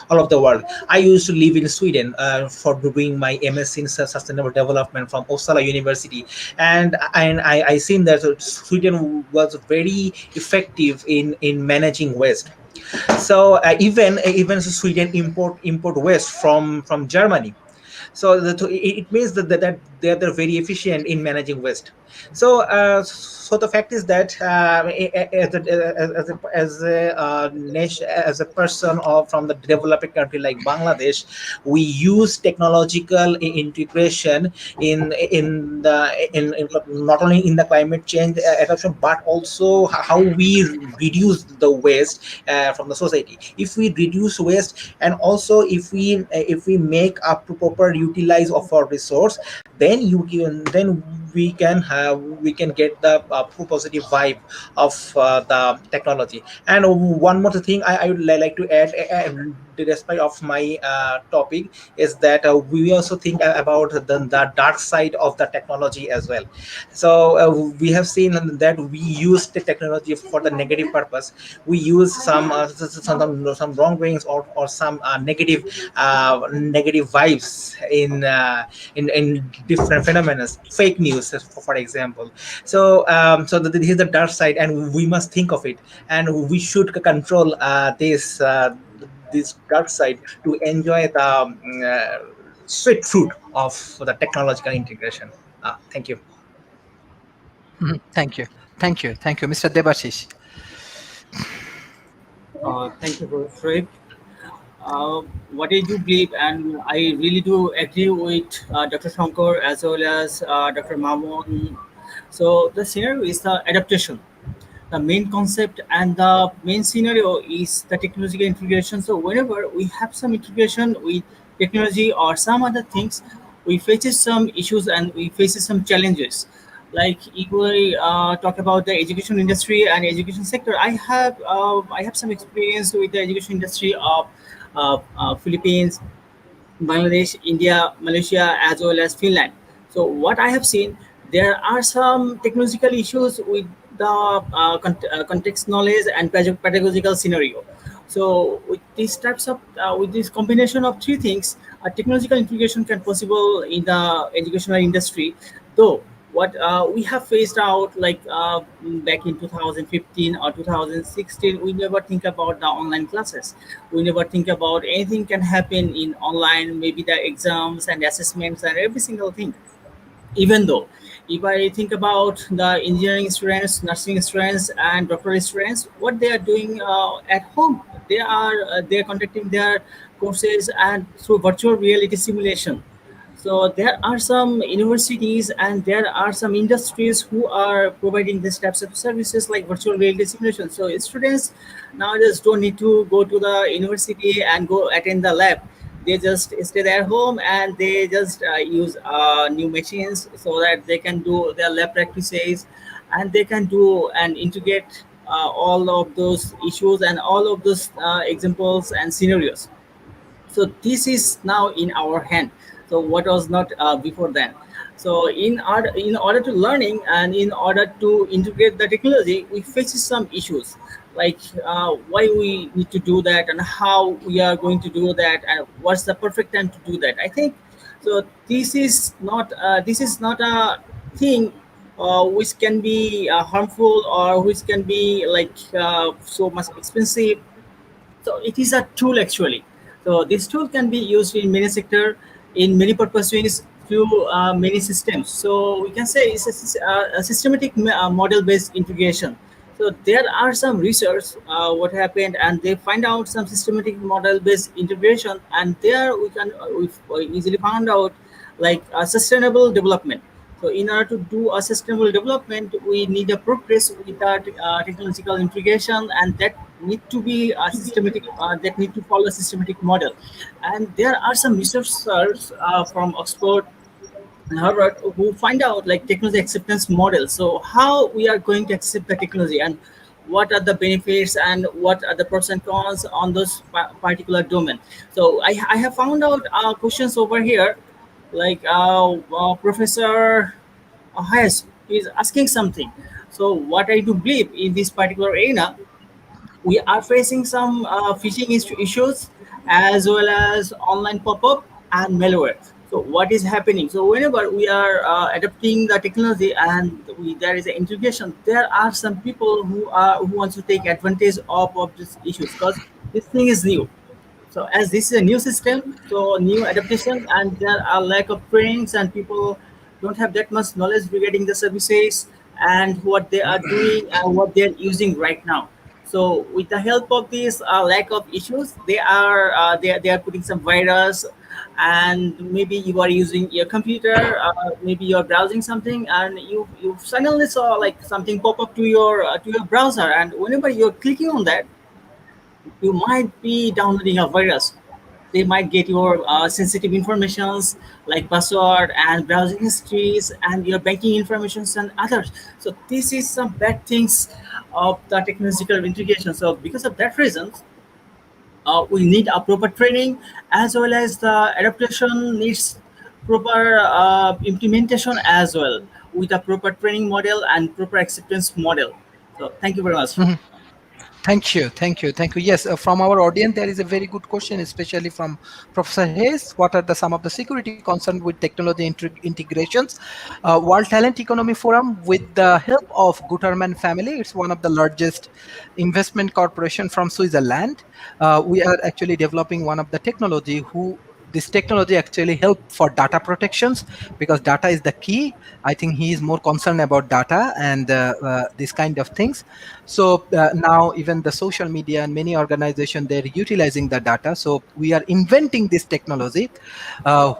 Speaker 13: all of the world. I used to live in Sweden for doing my MS in Sustainable Development from Uppsala University, and I seen that Sweden was very effective in managing waste. So even Sweden import waste from Germany. So it means that they're very efficient in managing waste. So so the fact is that as a nation, as a person of from the developing country like Bangladesh, we use technological integration in not only in the climate change adoption, but also how we reduce the waste from the society. If we reduce waste, and also if we make up to proper utilize of our resource, then we can get the positive vibe of the technology. And one more thing I would like to add, despite of my topic, is that we also think about the dark side of the technology as well. So we have seen that we use the technology for the negative purpose. We use some wrongdoings, or some negative vibes in different phenomena, fake news for example. So this is the dark side, and we must think of it, and we should control this dark side to enjoy the sweet fruit of the technological integration. Thank you.
Speaker 1: Thank you. Thank you, Mr. Debashish.
Speaker 14: Thank you, Sharif. Uh, what I do believe, and I really do agree with Dr. Shankar as well as Dr. Mamun. So the scenario is the adaptation. The main concept and the main scenario is the technological integration. So whenever we have some integration with technology or some other things, we faces some issues and we faces some challenges. Like if we talk about the education industry and education sector, I have some experience with the education industry of Philippines, Bangladesh, India, Malaysia, as well as Finland. So what I have seen, there are some technological issues with the context knowledge and pedagogical scenario. So with these types of with this combination of three things, technological integration can possible in the educational industry. Though what we have faced out like back in 2015 or 2016, we never think about the online classes. We never think about anything can happen in online, maybe the exams and assessments and every single thing. Even though if I think about the engineering students, nursing students, and doctoral students, what they are doing at home, they are conducting their courses and through virtual reality simulation. So there are some universities and there are some industries who are providing these types of services like virtual reality simulation. So students nowadays don't need to go to the university and go attend the lab. They just stay at home and they just use new machines so that they can do their lab practices, and they can do and integrate all of those issues and all of those examples and scenarios. So this is now in our hand, so what was not before then. So in order to learning and in order to integrate the technology, we face some issues like why we need to do that and how we are going to do that and what's the perfect time to do that. I think so this is not a thing which can be harmful or which can be like so much expensive. So it is a tool actually. So this tool can be used in many sector, in many purposes, through many systems. So we can say it's a systematic model based integration. So there are some research what happened, and they find out some systematic model based integration, and there we easily found out like a sustainable development. So in order to do a sustainable development, we need a progress with that technological integration, and that need to be a systematic. That need to follow a systematic model. And there are some researchers from Oxford and Harvard who find out like technology acceptance model. So how we are going to accept the technology and what are the benefits and what are the pros and cons on those particular domain. So I have found out questions over here like Professor Hayes is asking something. So what I do believe in this particular arena, we are facing some phishing issues as well as online pop-up and malware. So what is happening? So whenever we are adapting the technology and there is an integration, there are some people who wants to take advantage of these issues because this thing is new. So as this is a new system, so new adaptation, and there are lack of trainings and people don't have that much knowledge regarding the services and what they are doing and what they are using right now. So with the help of this lack of issues, they are putting some virus, and maybe you are using your computer, maybe you're browsing something, and you suddenly saw like something pop up to your browser, and whenever you're clicking on that, you might be downloading a virus. They might get your sensitive informations like password and browsing histories and your banking informations and others. So this is some bad things of the technological integration. So because of that reason, we need a proper training, as well as the adaptation needs proper implementation as well, with a proper training model and proper acceptance model. So thank you very much.
Speaker 1: Mhm. Thank you, thank you, thank you. Yes, from our audience, there is a very good question, especially from Professor Hayes. What are the some of the security concerns with technology integrations? World Talent Economy Forum, with the help of Guterman family, it's one of the largest investment corporation from Switzerland. We are actually developing one of the technology who this technology actually help for data protections, because data is the key. I think he is more concerned about data and this kind of things. So now even the social media and many organizations, they're utilizing the data. So we are inventing this technology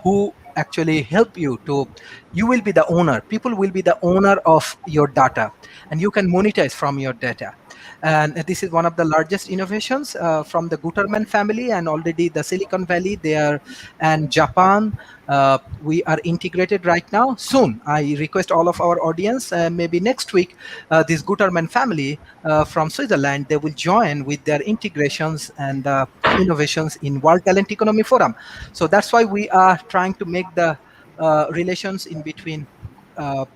Speaker 1: who actually help you to, you will be the owner, people will be the owner of your data, and you can monetize from your data. And this is one of the largest innovations from the Guterman family, and already the Silicon Valley there and Japan, we are integrated right now. Soon I request all of our audience, maybe next week, this Guterman family from Switzerland, they will join with their integrations and innovations in World Talent Economy Forum. So that's why we are trying to make the relations in between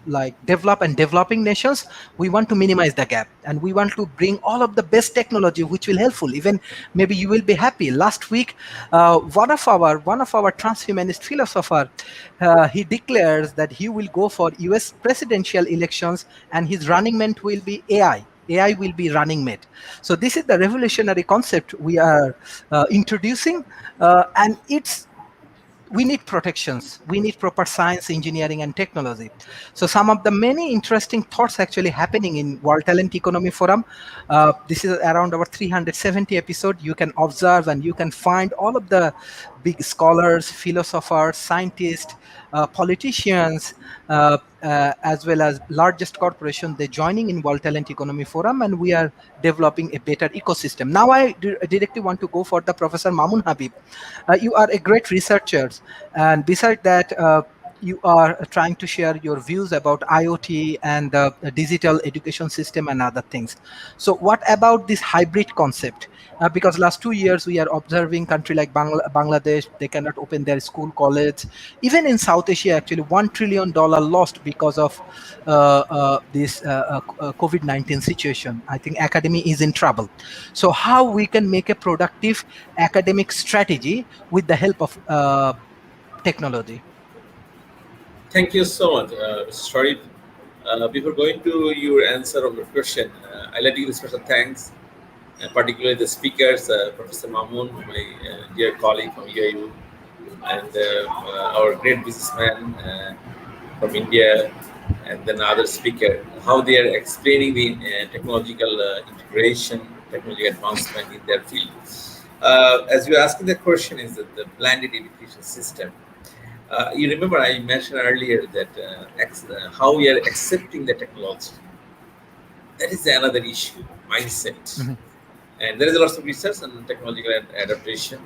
Speaker 1: like develop and developing nations. We want to minimize the gap, and we want to bring all of the best technology which will helpful. Even maybe you will be happy. Last week, one of our transhumanist philosopher, he declares that he will go for US presidential elections, and his running mate will be AI will be running mate. So this is the revolutionary concept we are introducing, and it's, we need protections, we need proper science, engineering, and technology. So some of the many interesting thoughts actually happening in World Talent Economy Forum. This is around our 370 episode. You can observe and you can find all of the big scholars, philosophers, scientists, politicians, as well as largest corporation, they're joining in World Talent Economy Forum, and we are developing a better ecosystem. Now I directly want to go for the Professor Mamun Habib. You are a great researcher, and beside that, you are trying to share your views about IoT and the digital education system and other things. So what about this hybrid concept? Because last 2 years we are observing country like Bangladesh, they cannot open their school, college. Even in South Asia, actually $1 trillion lost because of this COVID-19 situation. I think academy is in trouble. So how we can make a productive academic strategy with the help of technology?
Speaker 2: Thank you so much, Mr. Sharif. Before going to your answer of your question, I'd like to give a special thanks, particularly the speakers, Professor Mamoon, my dear colleague from UAU, and our great businessman from India, and then other speaker, how they are explaining the technological integration, technology advancement in their field. As you asking the question, is that the blended education system. You remember I mentioned earlier that how we are accepting the technology. That is another issue, mindset. And there is a lot of research on technological adaptation,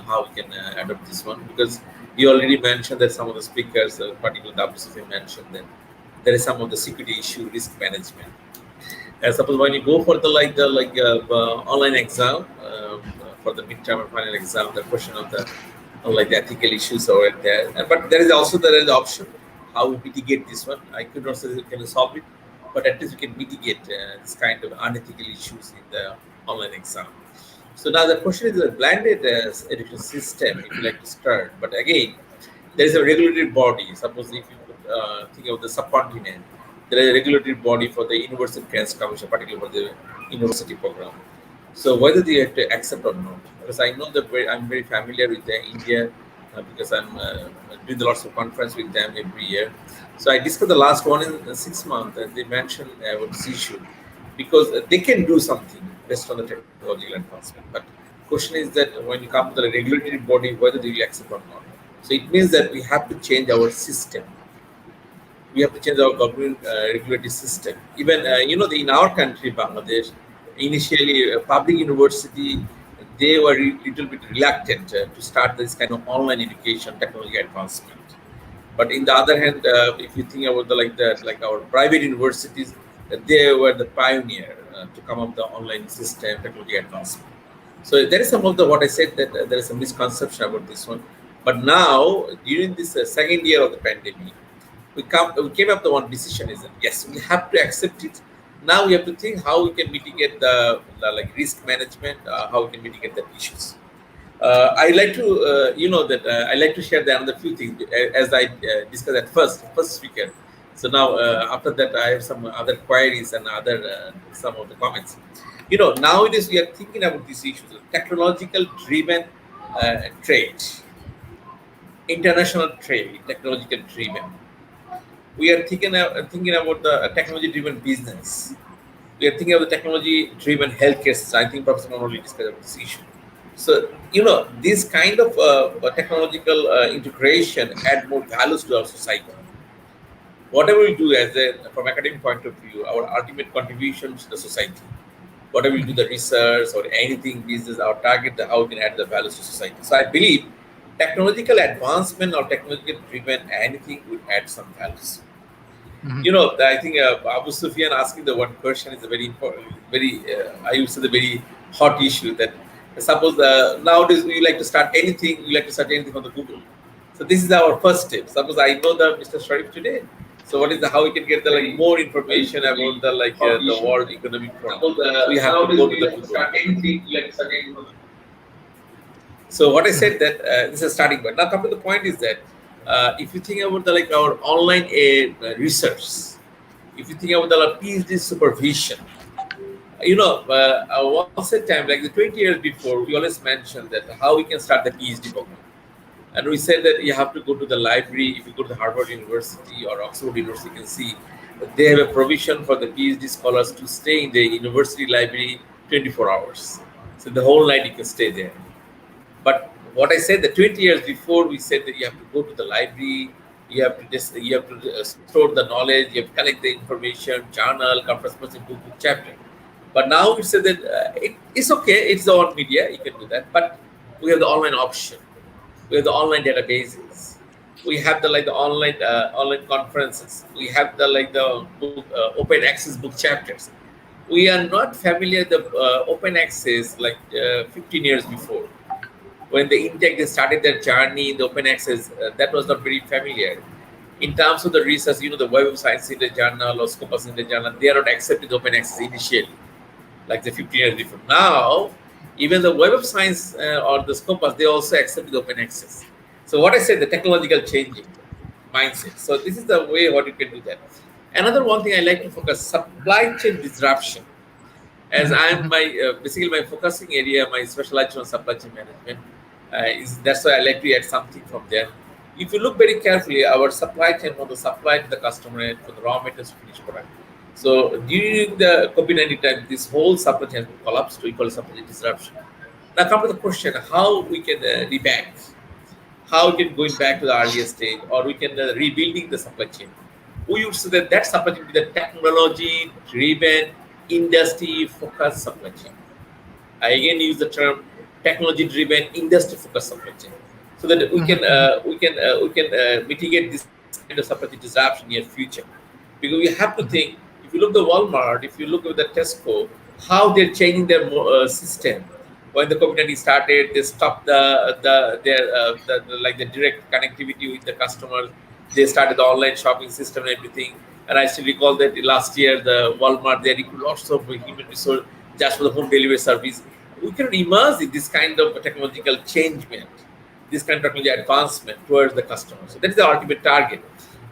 Speaker 2: how we can adapt this one. Because you already mentioned that some of the speakers, particularly WCF, mentioned that there is some of the security issue, risk management. Suppose when you go for the online exam, for the midterm or final exam, the question of the like the ethical issues over there. But there is also the option how we mitigate this one. I could not say we can solve it, but at least we can mitigate this kind of unethical issues in the online exam. So now the question is the blended education system, if you like to start. But again, there is a regulatory body. Suppose if you think of the subcontinent, there is a regulatory body for the Universal Grants Commission, particularly for the university program. So whether they have to accept or not, because I know that I'm very familiar with India because I'm doing lots of conference with them every year. So I discussed the last one in 6 months, and they mentioned about this issue because they can do something based on the technological advancement. But question is that when you come to the regulatory body, whether they will accept or not. So it means that we have to change our system. We have to change our government regulatory system. Even in our country, Bangladesh, initially public university, they were little bit reluctant to start this kind of online education, technology advancement. But in the other hand, if you think about like our private universities, they were the pioneer to come up with the online system, technology advancement. So there is some of the what I said that there is a misconception about this one. But now during this second year of the pandemic, we came up with one decision is that yes, we have to accept it. Now we have to think how we can mitigate the like risk management, how we can mitigate the issues. I like to I like to share the another few things as I discussed at first speaker. So now after that I have some other queries and other some of the comments. Nowadays we are thinking about these issues: technological driven trade, international trade, technological driven. We are thinking about the technology-driven business. We are thinking of the technology-driven healthcare system. I think Professor Manoli discussed about this issue. So, this kind of technological integration add more values to our society. Whatever we do from academic point of view, our ultimate contribution to the society. Whatever we do, the research or anything business, our target, how we can add the values to society. So I believe technological advancement or technological driven anything would add some values. I think Abu Sufyan asking the one question is a very important, I would say the very hot issue that suppose nowadays we like to start anything, on the Google. So this is our first step. Suppose I know the Mr. Sharif today. So what is how we can get the more information about the world economic forum? We have to go to the Google. So what I said that this is a starting point. Now come to the point is that if you think about our online research, if you think about the PhD supervision, once a time, like the 20 years before, we always mentioned that how we can start the PhD program. And we said that you have to go to the library. If you go to Harvard University or Oxford University, you can see that they have a provision for the PhD scholars to stay in the university library 24 hours. So the whole night you can stay there. But what I said, the 20 years before, we said that you have to go to the library, you have to store the knowledge, you have to collect the information, journal, conference person, book, chapter. But now we said that it's okay, it's the own media, you can do that. But we have the online option, we have the online databases, we have the online conferences, we have the book, open access book chapters. We are not familiar with the open access 15 years before. When the Intech they started their journey in the open access, that was not very familiar. In terms of the research, the Web of Science in the journal or Scopus in the journal, they are not accepting the open access initially, like the 15 years before. Now, even the Web of Science or the Scopus, they also accept the open access. So what I said, the technological changing mindset. So this is the way what you can do that. Another one thing I like to focus, supply chain disruption. As I'm basically my focusing area, my specialization on supply chain management. That's why I like to add something from there. If you look very carefully, our supply chain from the supply to the customer, from the raw materials to finished product. So during the COVID-19 time, this whole supply chain collapsed to equal supply chain disruption. Now come to the question, how we can reback, how we can going back to the earlier stage, or we can rebuilding the supply chain. We would say that supply chain be the technology-driven, industry-focused supply chain. I again use the term technology-driven, industry-focused supply chain, so that we can mitigate this kind of supply chain disruption in the future. Because we have to think, if you look at the Walmart, if you look at the Tesco, how they're changing their system. When the COVID-19 started, they stopped their direct connectivity with the customers. They started the online shopping system and everything. And I still recall that last year, the Walmart, they recruited lots of human resource just for the home delivery service. We can immerse in this kind of technological changement, this kind of technology advancement towards the customer. So that is the ultimate target.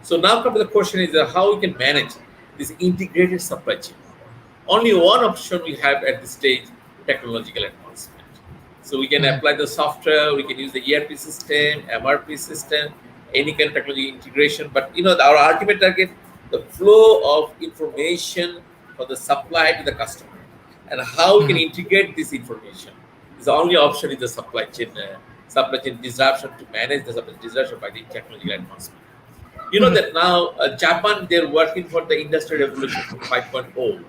Speaker 2: So now come to the question is how we can manage this integrated supply chain. Only one option we have at this stage, technological advancement. So we can apply the software, we can use the ERP system, MRP system, any kind of technology integration. But our ultimate target, the flow of information for the supply to the customer, and how we can integrate this information. Is the only option is the supply chain disruption, to manage the supply chain disruption by the technological advancement. You know that now Japan, they're working for the industrial revolution 5.0.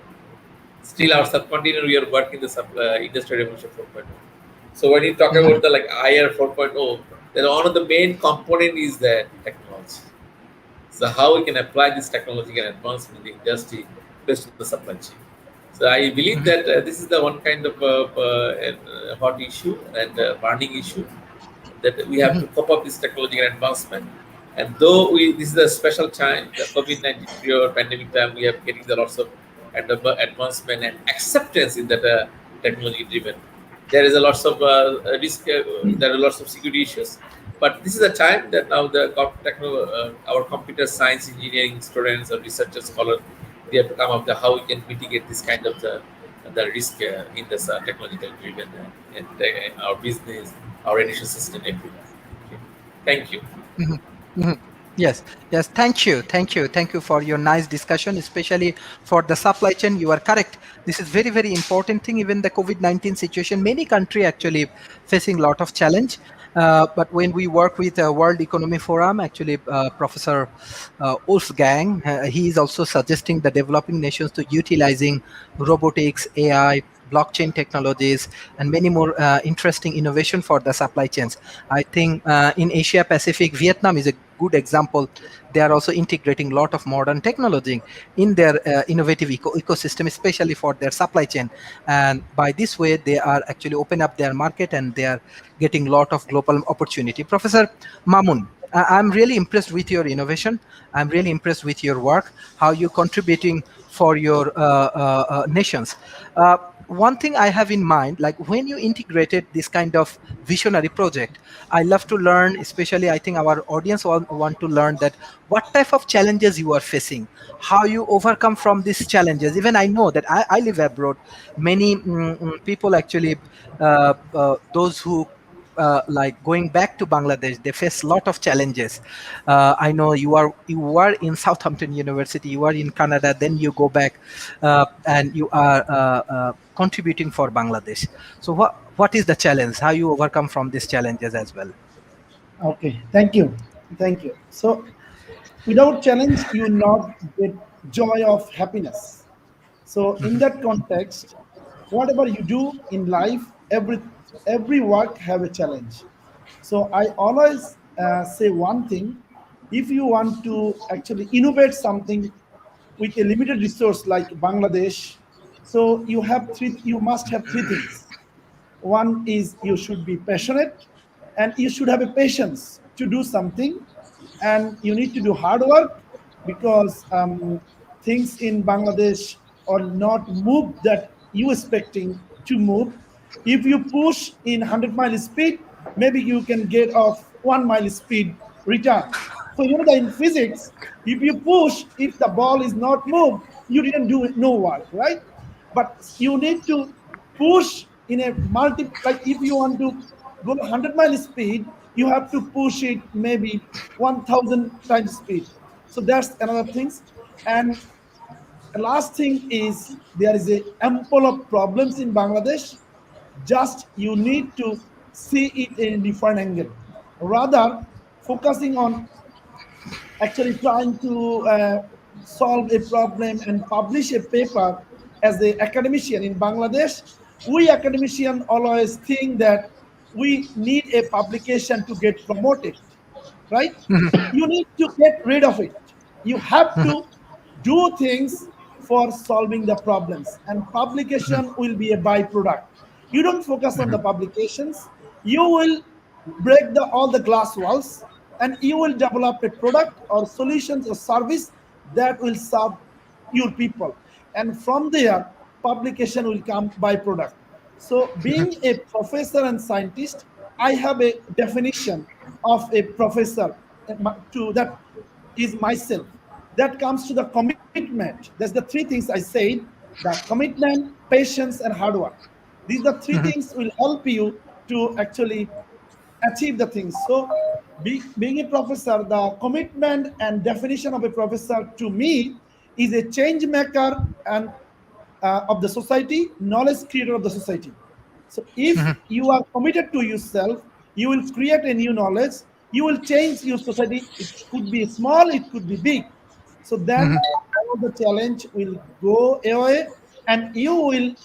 Speaker 2: Still our subcontinent, we are working the industrial revolution 4.0. So when you talk about the like IR 4.0, then one of the main component is the technology. So how we can apply this technological advancement in the industry based on the supply chain. So I believe that this is the one kind of hot issue and burning issue, that we have to cope up this technological advancement. And though this is a special time, the COVID-19 period, pandemic time, we are getting the lots of advancement and acceptance in that technology driven. There is a lots of risk. There are lots of security issues, but this is a time that now our computer science engineering students or researchers, scholars, they have to come up with how we can mitigate this kind of the risk in this technological driven and our business, our education system, everywhere. Okay. Thank you.
Speaker 1: Yes, yes. Thank you for your nice discussion, especially for the supply chain. You are correct. This is very, very important thing. Even the COVID-19 situation, many country actually facing lot of challenge. But when we work with World Economic Forum, actually, Professor Wolfgang, he is also suggesting the developing nations to utilizing robotics, AI, blockchain technologies, and many more interesting innovation for the supply chains. I think in Asia Pacific, Vietnam is a good example. They are also integrating a lot of modern technology in their innovative ecosystem, especially for their supply chain. And by this way, they are actually open up their market and they are getting a lot of global opportunity. Professor Mamun, I'm really impressed with your innovation. I'm really impressed with your work, how you're contributing for your nations. One thing I have in mind, like when you integrated this kind of visionary project, I love to learn, especially I think our audience want to learn that what type of challenges you are facing, how you overcome from these challenges. Even I know that I live abroad. Many people actually, those who like going back to Bangladesh, they face a lot of challenges. I know you are in Southampton University, you are in Canada, then you go back and you are contributing for Bangladesh. So what is the challenge? How you overcome from these challenges as well?
Speaker 4: Okay, thank you. So without challenge, you will not get joy of happiness. So in that context, whatever you do in life, every work have a challenge. So I always say one thing: if you want to actually innovate something with a limited resource like Bangladesh, so you must have three things. One is you should be passionate, and you should have a patience to do something, and you need to do hard work, because things in Bangladesh are not move that you expecting to move. If you push in 100-mile speed, maybe you can get off 1 mile speed return. So you know that in physics, if you push, if the ball is not moved, you didn't do no work, right? But you need to push in a like if you want to go 100-mile speed, you have to push it maybe 1,000 times speed. So that's another things. And the last thing is there is a ample of problems in Bangladesh. Just you need to see it in a different angle, rather focusing on actually trying to solve a problem and publish a paper. As a academician in Bangladesh, we academician always think that we need a publication to get promoted, right? You need to get rid of it. You have to do things for solving the problems, and publication will be a byproduct. You don't focus on the publications, you will break all the glass walls, and you will develop a product or solutions or service that will serve your people, and from there publication will come byproduct. So being a professor and scientist, I have a definition of a professor to that is myself. That comes to the commitment. That's the three things I said: the commitment, patience, and hard work. These are the three things will help you to actually achieve the things. So, being a professor, the commitment and definition of a professor to me is a change maker and of the society, knowledge creator of the society. So, if you are committed to yourself, you will create a new knowledge. You will change your society. It could be small, it could be big. So then all the challenge will go away, and you will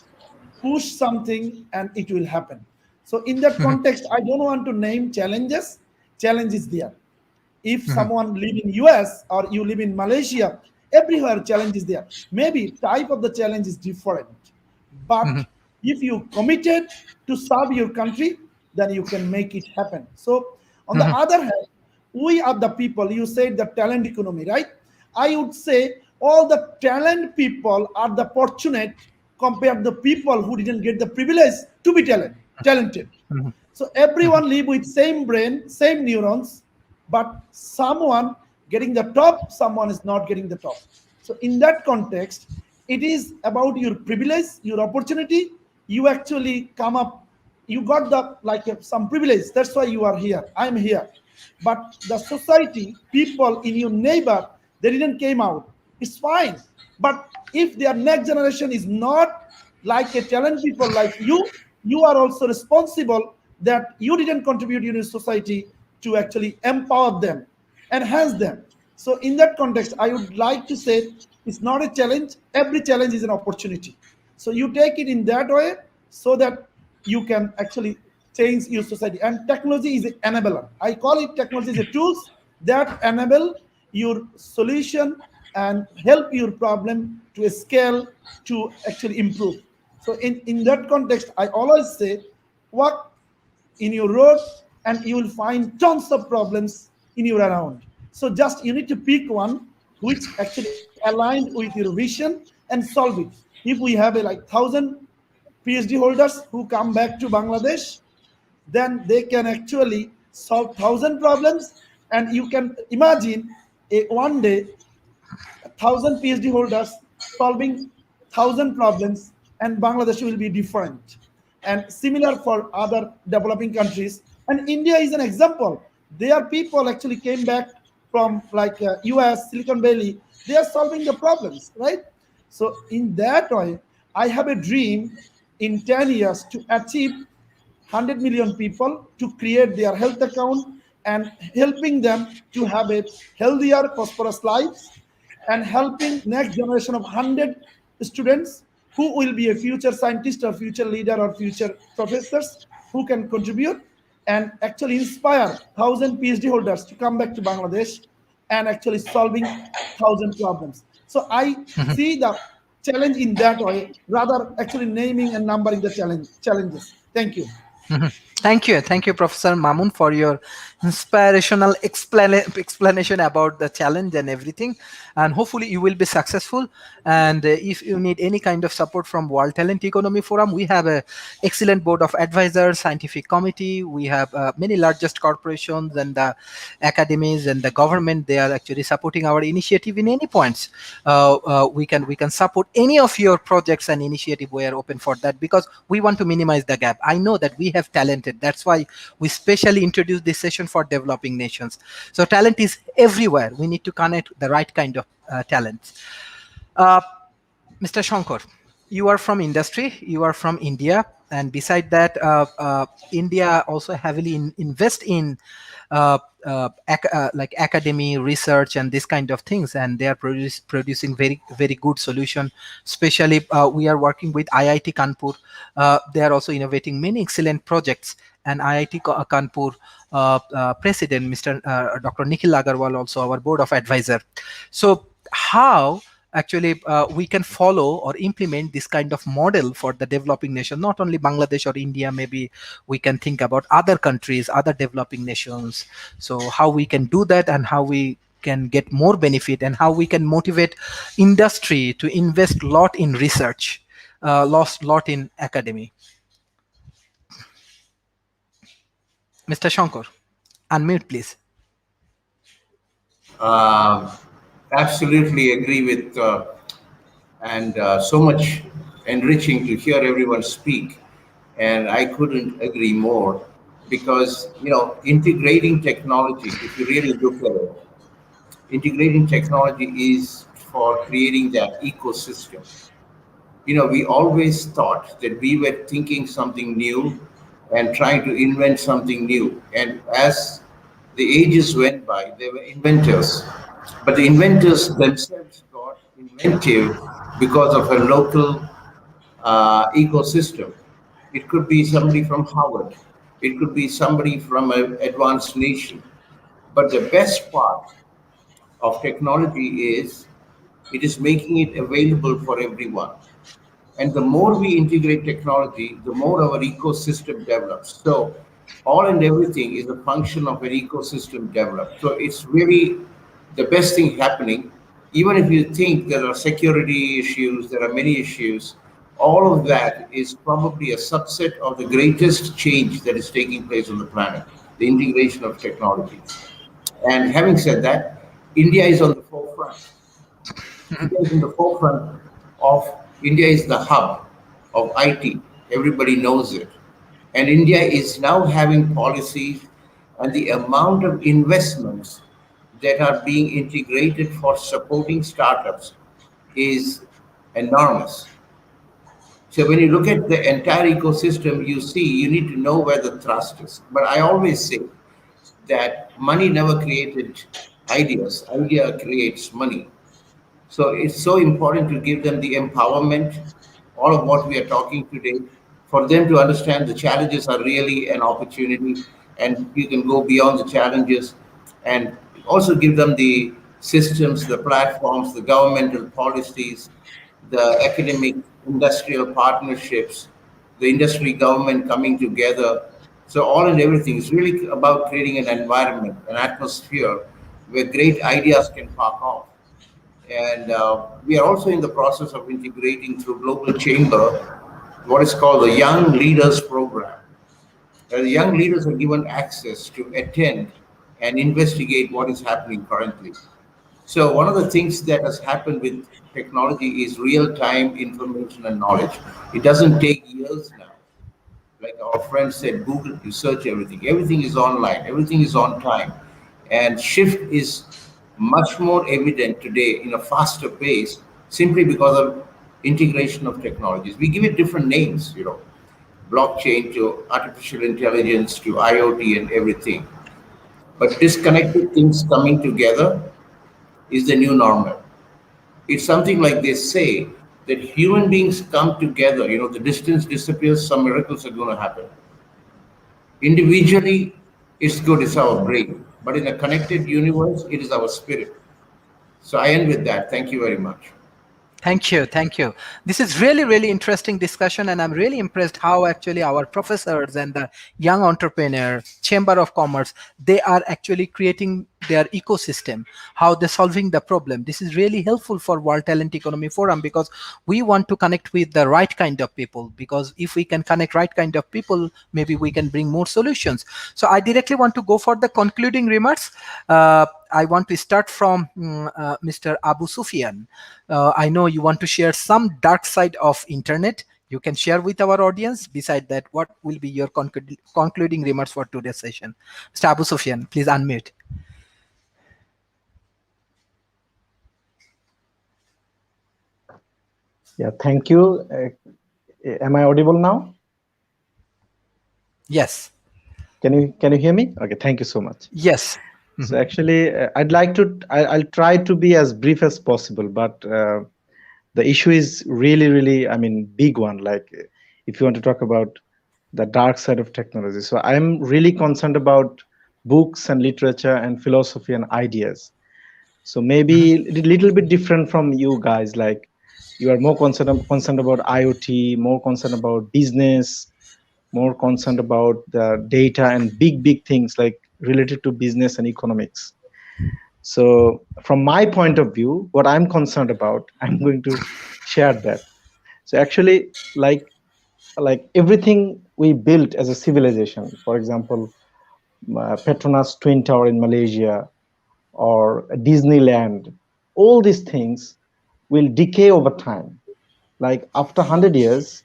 Speaker 4: push something and it will happen. So in that context, I don't want to name challenges. Challenge is there. If someone live in US or you live in Malaysia, everywhere challenge is there. Maybe type of the challenge is different, but if you committed to serve your country, then you can make it happen. So on the other hand, we are the people, you said the talent economy, right? I would say all the talent people are the fortunate compared to the people who didn't get the privilege to be talented. So everyone live with same brain, same neurons, but someone getting the top, someone is not getting the top. So in that context, it is about your privilege, your opportunity. You actually come up, you got the like some privilege. That's why you are here. I'm here. But the society, people in your neighbor, they didn't came out. It's fine. But if their next generation is not like a talent people like you are also responsible that you didn't contribute in your society to actually empower them, enhance them. So in that context, I would like to say it's not a challenge. Every challenge is an opportunity. So you take it in that way so that you can actually change your society. And technology is an enabler. I call it technology is a tools that enable your solution and help your problem to scale to actually improve. So in that context, I always say work in your road and you will find tons of problems in your around. So just you need to pick one which actually aligned with your vision and solve it. If we have a like 1,000 PhD holders who come back to Bangladesh, then they can actually solve 1,000 problems. And you can imagine one day 1,000 PhD holders solving 1,000 problems, and Bangladesh will be different. And similar for other developing countries. And India is an example. Their people actually came back from like US, Silicon Valley. They are solving the problems, right? So in that way, I have a dream in 10 years to achieve 100 million people to create their health account and helping them to have a healthier, prosperous lives and helping next generation of 100 students who will be a future scientist or future leader or future professors who can contribute and actually inspire 1,000 PhD holders to come back to Bangladesh and actually solving 1,000 problems. So I see the challenge in that way rather actually naming and numbering the challenges. Thank you.
Speaker 1: Thank you, Professor Mamun, for your inspirational explanation about the challenge and everything. And hopefully, you will be successful. And if you need any kind of support from World Talent Economy Forum, we have a excellent board of advisors, scientific committee. We have many largest corporations and the academies and the government. They are actually supporting our initiative in any points. We can support any of your projects and initiative. We are open for that because we want to minimize the gap. I know that we have talented. That's why we specially introduced this session for developing nations. So talent is everywhere. We need to connect the right kind of talents. Uh, Mr. Shankar, you are from industry, you are from India, and beside that, India also heavily invest in like academy research and this kind of things, and they are producing very good solution. Especially, we are working with IIT Kanpur. They are also innovating many excellent projects, and IIT Kanpur president, Mr. Dr. Nikhil Agarwal, also our board of advisor. So how actually we can follow or implement this kind of model for the developing nation, not only Bangladesh or India, maybe we can think about other countries, other developing nations. So how we can do that and how we can get more benefit and how we can motivate industry to invest lot in research, lot in academy. Mr. Shankar, unmute please.
Speaker 3: Um, Absolutely agree with, and so much enriching to hear everyone speak. And I couldn't agree more because, integrating technology, if you really look at it, integrating technology is for creating that ecosystem. We always thought that we were thinking something new and trying to invent something new. And as the ages went by, they were inventors. But the inventors themselves got inventive because of a local ecosystem. It could be somebody from Harvard. It could be somebody from an advanced nation. But the best part of technology is it is making it available for everyone. And the more we integrate technology, the more our ecosystem develops. So all and everything is a function of an ecosystem developed. So it's really the best thing happening. Even if you think there are security issues, there are many issues, all of that is probably a subset of the greatest change that is taking place on the planet, the integration of technologies. And having said that, India is on the forefront. India is in the forefront of India is the hub of IT. Everybody knows it. And India is now having policies and the amount of investments that are being integrated for supporting startups is enormous. So when you look at the entire ecosystem, you see you need to know where the thrust is. But I always say that money never created ideas. Idea creates money. So it's so important to give them the empowerment, all of what we are talking today, for them to understand the challenges are really an opportunity and you can go beyond the challenges, and also give them the systems, the platforms, the governmental policies, the academic industrial partnerships, the industry government coming together. So all and everything is really about creating an environment, an atmosphere where great ideas can park off. And we are also in the process of integrating through Global Chamber what is called the Young Leaders Program. The young leaders are given access to attend and investigate what is happening currently. So one of the things that has happened with technology is real-time information and knowledge. It doesn't take years now. Like our friend said, Google, you search everything. Everything is online. Everything is on time. And shift is much more evident today in a faster pace simply because of integration of technologies. We give it different names, blockchain to artificial intelligence to IoT and everything. But disconnected things coming together is the new normal. It's something like they say that human beings come together, the distance disappears, some miracles are going to happen. Individually, it's good, it's our brain. But in a connected universe, it is our spirit. So I end with that. Thank you very much.
Speaker 1: Thank you, thank you. This is really, really interesting discussion, and I'm really impressed how actually our professors and the young entrepreneur, Chamber of Commerce, they are actually creating their ecosystem, how they're solving the problem. This is really helpful for World Talent Economy Forum because we want to connect with the right kind of people. Because if we can connect right kind of people, maybe we can bring more solutions. So I directly want to go for the concluding remarks. I want to start from Mr. Abu Sufyan. I know you want to share some dark side of internet. You can share with our audience. Beside that, what will be your concluding remarks for today's session? Mr. Abu Sufyan, please unmute.
Speaker 11: Yeah, thank you. Am I audible now?
Speaker 1: Yes.
Speaker 11: Can you hear me? Okay, thank you so much.
Speaker 1: Yes.
Speaker 11: So actually, I'll try to be as brief as possible, but the issue is really, I mean, big one. Like, if you want to talk about the dark side of technology. So I'm really concerned about books and literature and philosophy and ideas. So maybe a little bit different from you guys. Like, you are more concerned about IoT, more concerned about business, more concerned about the data and big things like related to business and economics. So from my point of view, what I'm concerned about, I'm going to share that. So actually, like everything we built as a civilization, for example, Petronas Twin Tower in Malaysia or Disneyland, all these things will decay over time. Like after 100 years,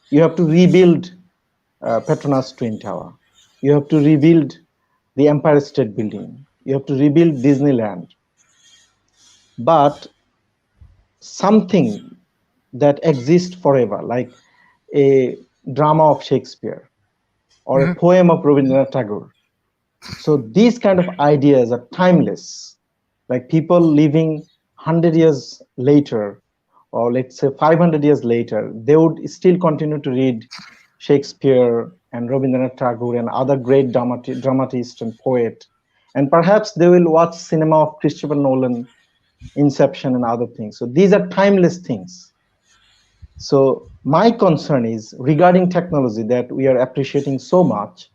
Speaker 11: you have to rebuild Petronas Twin Tower. You have to rebuild the Empire State Building. You have to rebuild Disneyland. But something that exists forever, like a drama of Shakespeare or a poem of Rabindranath Tagore. So these kind of ideas are timeless. Like people living 100 years later, or let's say 500 years later, they would still continue to read Shakespeare and Rabindranath Tagore and other great dramatists and poet. And perhaps they will watch cinema of Christopher Nolan, Inception and other things. So these are timeless things. So my concern is regarding technology that we are appreciating so much.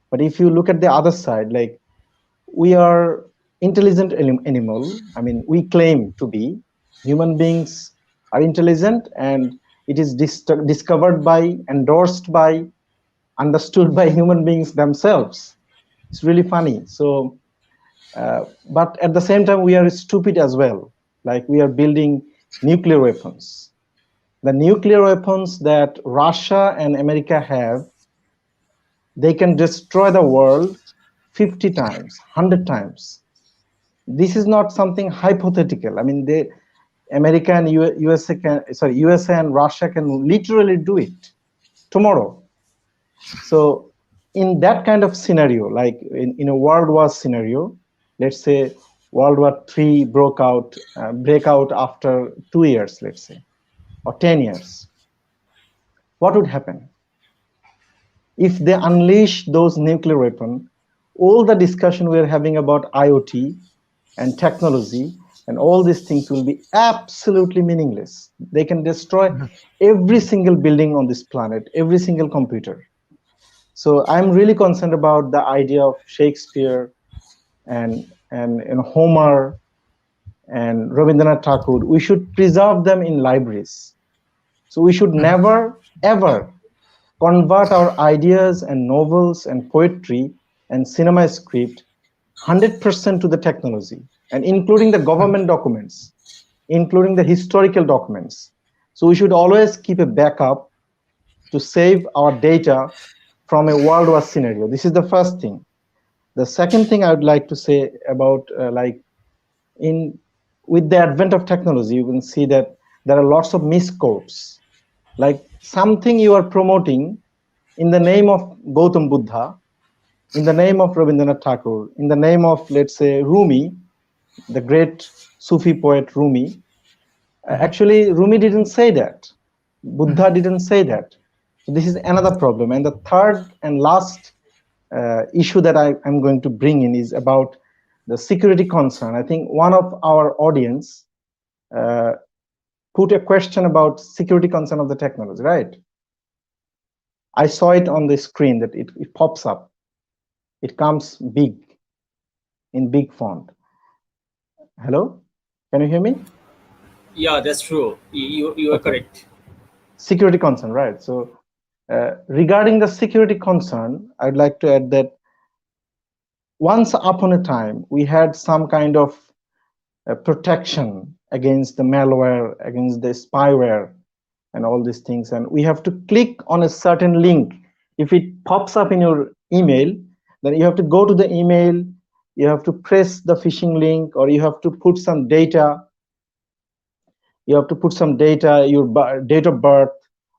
Speaker 11: But if you look at the other side, like we are intelligent animal. I mean, we claim to be. Human beings are intelligent, and it is discovered by, endorsed by, understood by human beings themselves. It's really funny. So, but at the same time, we are stupid as well. Like we are building nuclear weapons. The nuclear weapons that Russia and America have, they can destroy the world 50 times, 100 times. This is not something hypothetical. I mean, America and USA and Russia can literally do it tomorrow. So in that kind of scenario, like in a World War scenario, let's say World War III break out after 2 years, let's say, or 10 years. What would happen? If they unleash those nuclear weapons, all the discussion we're having about IoT and technology and all these things will be absolutely meaningless. They can destroy every single building on this planet, every single computer. So I'm really concerned about the idea of Shakespeare and Homer and Rabindranath Tagore. We should preserve them in libraries. So we should never, ever convert our ideas and novels and poetry and cinema script 100% to the technology, and including the government documents, including the historical documents. So we should always keep a backup to save our data from a World War scenario. This is the first thing. The second thing I would like to say about with the advent of technology, you can see that there are lots of misquotes. Like something you are promoting in the name of Gautam Buddha, in the name of Rabindranath Tagore, in the name of, let's say, Rumi, the great Sufi poet Rumi. Actually, Rumi didn't say that. Buddha didn't say that. So this is another problem. And the third and last issue that I'm going to bring in is about the security concern. I think one of our audience put a question about security concern of the technology, right? I saw it on the screen that it pops up. It comes big, in big font. Hello? Can you hear me?
Speaker 14: Yeah, that's true. You are correct.
Speaker 11: Security concern, right? So regarding the security concern, I'd like to add that once upon a time, we had some kind of protection against the malware, against the spyware, and all these things. And we have to click on a certain link. If it pops up in your email, then you have to go to the email, you have to press the phishing link, or you have to put some data. You have to put some data, your date of birth,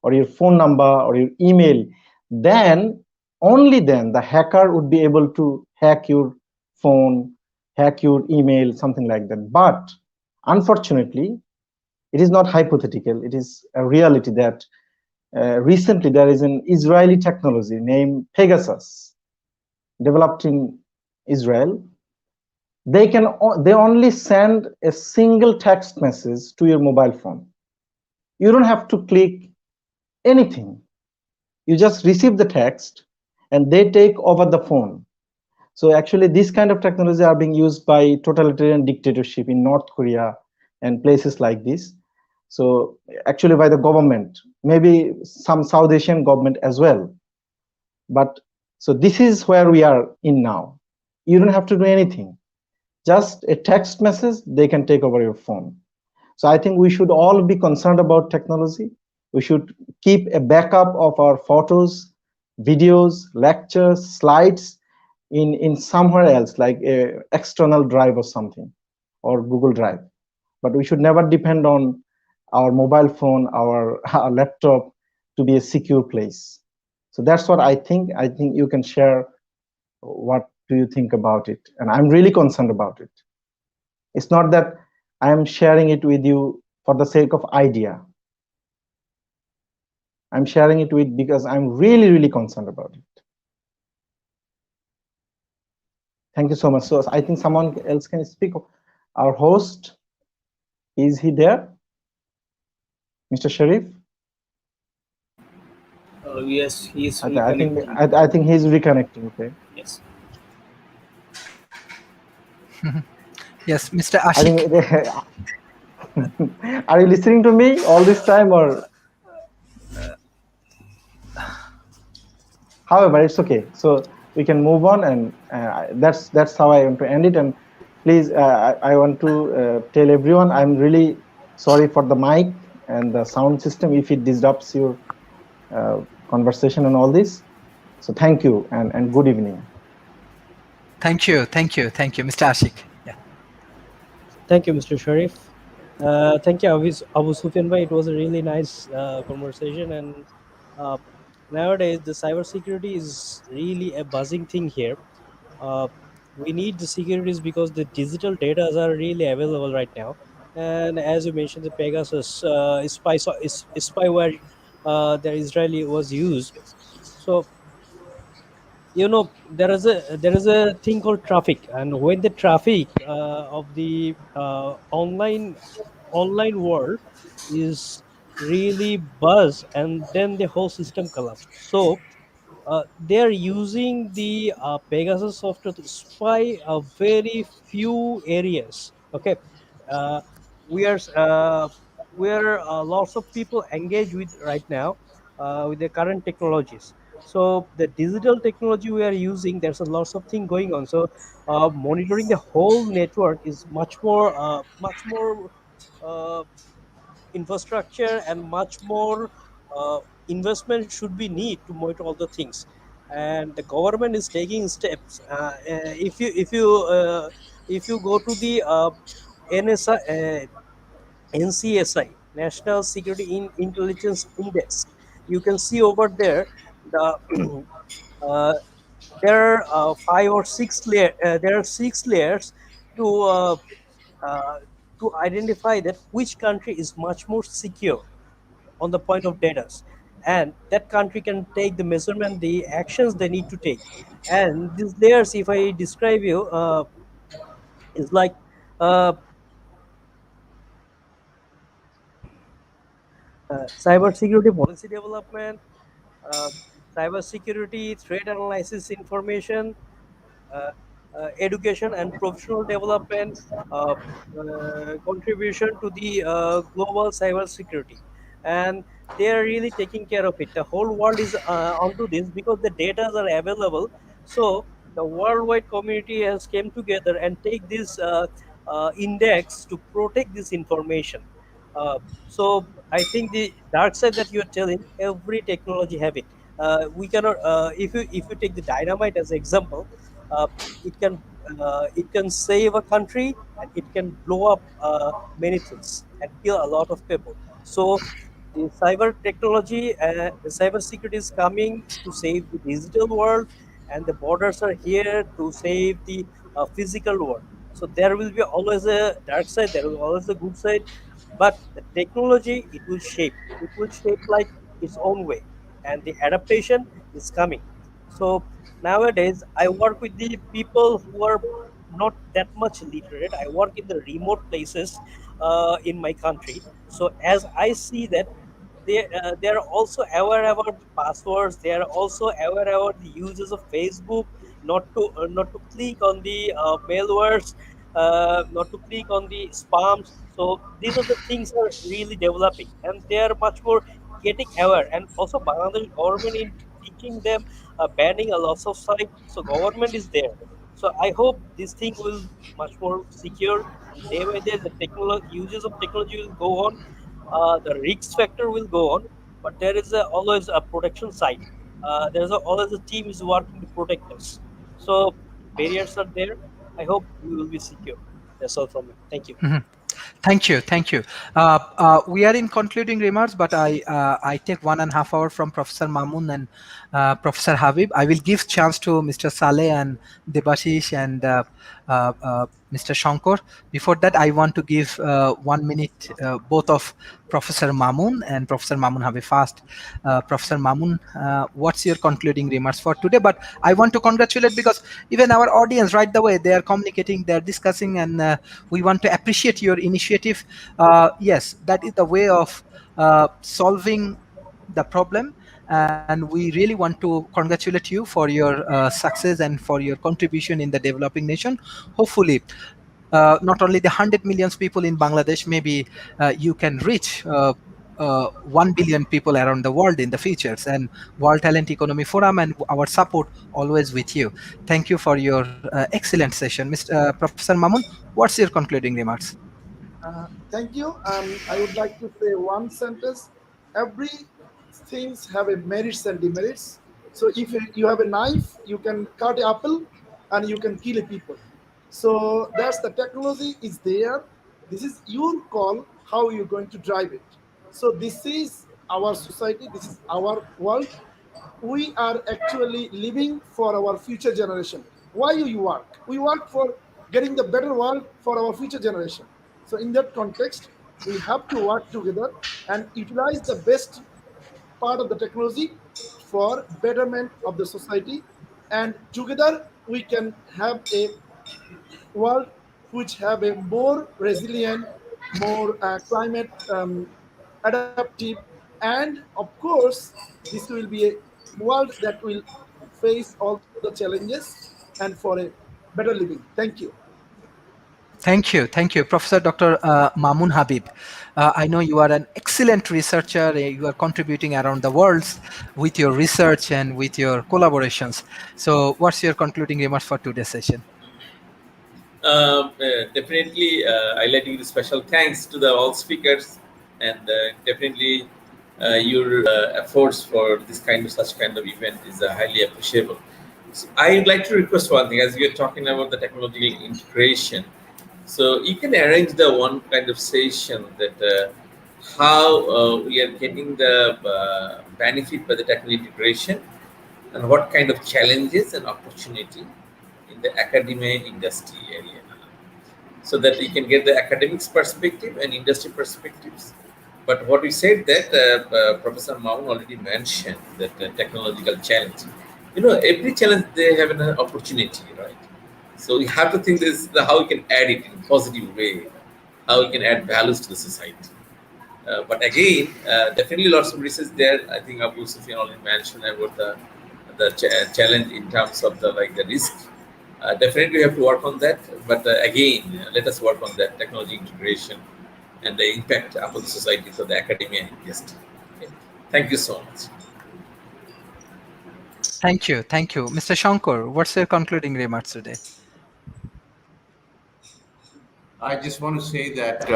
Speaker 11: or your phone number, or your email. Then, only then, the hacker would be able to hack your phone, hack your email, something like that. But unfortunately, it is not hypothetical. It is a reality that recently there is an Israeli technology named Pegasus, developed in Israel. They only send a single text message to your mobile phone. You don't have to click anything. You just receive the text and they take over the phone. So actually this kind of technology are being used by totalitarian dictatorship in North Korea and places like this. So actually by the government, maybe some South Asian government as well. But so this is where we are in now. You don't have to do anything. Just a text message, they can take over your phone. So I think we should all be concerned about technology. We should keep a backup of our photos, videos, lectures, slides in somewhere else, like a external drive or something, or Google Drive. But we should never depend on our mobile phone, our laptop to be a secure place. So that's what I think. I think you can share what do you think about it, and I'm really concerned about it. It's not that I am sharing it with you for the sake of idea. I'm sharing it with because I'm really, really concerned about it. Thank you so much. So I think someone else can speak. Our host, is he there? Mr. Sharif?
Speaker 14: Yes, he is
Speaker 11: I think
Speaker 14: reconnecting.
Speaker 11: I think he's reconnecting. Okay.
Speaker 14: Yes.
Speaker 1: Yes, Mr.
Speaker 11: I think
Speaker 1: Ashik.
Speaker 11: are you listening to me all this time, or however it's okay. So we can move on, and that's how I want to end it. And please, I want to tell everyone I'm really sorry for the mic and the sound system if it disrupts your conversation and all this. So thank you, and good evening.
Speaker 1: Thank you, Mr. Ashik. Yeah.
Speaker 12: Thank you, Mr. Sharif. Thank you, Abu Sufyan bhai. It was a really nice conversation, and uh, nowadays the cybersecurity is really a buzzing thing here. Uh, we need the securities because the digital data are really available right now, and as you mentioned, the Pegasus spyware that Israeli was used. So there is a thing called traffic, and when the traffic of the online world is really buzz, and then the whole system collapsed. So they are using the Pegasus software to spy a very few areas. Okay, uh, we are lots of people engage with right now with the current technologies. So the digital technology we are using, there's a lots of thing going on. So monitoring the whole network is much more uh, infrastructure, and much more investment should be need to monitor all the things. And the government is taking steps. If you go to the NSI, NCSI, National Security Intelligence Index, you can see over there the uh, there are there are 6 layers to uh, uh, to identify that which country is much more secure on the point of data, and that country can take the measurement, the actions they need to take. And these layers, if I describe you, is like uh, cyber security policy development, uh, cyber security threat analysis information, uh, education and professional development, contribution to the global cyber security. And they are really taking care of it. The whole world is onto this because the data are available. So the worldwide community has came together and take this index to protect this information. So I think the dark side that you are telling, every technology have it. We cannot. If you take the dynamite as an example, uh, it can save a country, and it can blow up many things and kill a lot of people. So the cyber technology, the cyber security is coming to save the digital world, and the borders are here to save the physical world. So there will be always a dark side, there will always a good side, but the technology, it will shape like its own way, and the adaptation is coming. So nowadays I work with the people who are not that much literate. I work in the remote places in my country. So as I see that they are also aware about the passwords, they are also aware about the uses of Facebook, not to click on the malwares, not to click on the spams. So these are the things are really developing, and they are much more getting aware. And also Bangladesh government in teaching them, banning a lots of site. So government is there. So I hope this thing will much more secure, and day by day the technology uses of technology will go on. The risk factor will go on, but there is always a protection side. there's always a team is working to protect us. So barriers are there. I hope we will be secure. That's all from me. Thank you.
Speaker 1: Mhm. Thank you, thank you. We are in concluding remarks, but I take 1.5 hours from Professor Mamun and Professor Habib. I will give chance to Mr. Saleh and Debashish and Mr. Shankar. Before that, I want to give 1 minute both of Professor Mamun and Professor Mamun Habib fast. Professor Mamun, what's your concluding remarks for today? But I want to congratulate because even our audience, right the way, they are communicating, they are discussing, and we want to appreciate your initiative. Yes, that is the way of solving the problem, and we really want to congratulate you for your success and for your contribution in the developing nation. Hopefully not only the 100 million people in Bangladesh, maybe you can reach 1 billion people around the world in the futures, and World Talent Economy Forum and our support always with you. Thank you for your excellent session. Professor Mamun, what's your concluding remarks?
Speaker 4: Thank you. I would like to say one sentence. Every things have a merits and demerits. So if you have a knife, you can cut an apple and you can kill a people. So that's the technology is there. This is your call how you're going to drive it. So this is our society. This is our world. We are actually living for our future generation. Why you work? We work for getting the better world for our future generation. So in that context, we have to work together and utilize the best part of the technology for betterment of the society, and together we can have a world which have a more resilient, more climate adaptive, and of course, this will be a world that will face all the challenges and for a better living. Thank you.
Speaker 1: Thank you, Professor Dr. Mamun Habib. I know you are an excellent researcher. You are contributing around the world with your research and with your collaborations. So, what's your concluding remarks for today's session?
Speaker 2: Definitely, I like to give special thanks to the all speakers, and definitely your efforts for this kind of such kind of event is highly appreciable. So I would like to request one thing, as we are talking about the technological integration. So you can arrange the one kind of session that how we are getting the benefit by the technical integration, and what kind of challenges and opportunity in the academia industry area, so that you can get the academics perspective and industry perspectives. But what we said that Professor Maun already mentioned that technological challenge. You know, every challenge they have an opportunity, right? So we have to think this how we can add it in a positive way, how we can add values to the society. But again, definitely lots of research there. I think Abu Sufyan already mentioned about the challenge in terms of the like the risk. Definitely, we have to work on that. But again, let us work on that technology integration and the impact upon the society for the academia and industry. Okay. Thank you so much.
Speaker 1: Thank you, Mr. Shankar. What's your concluding remarks today?
Speaker 3: I just want to say that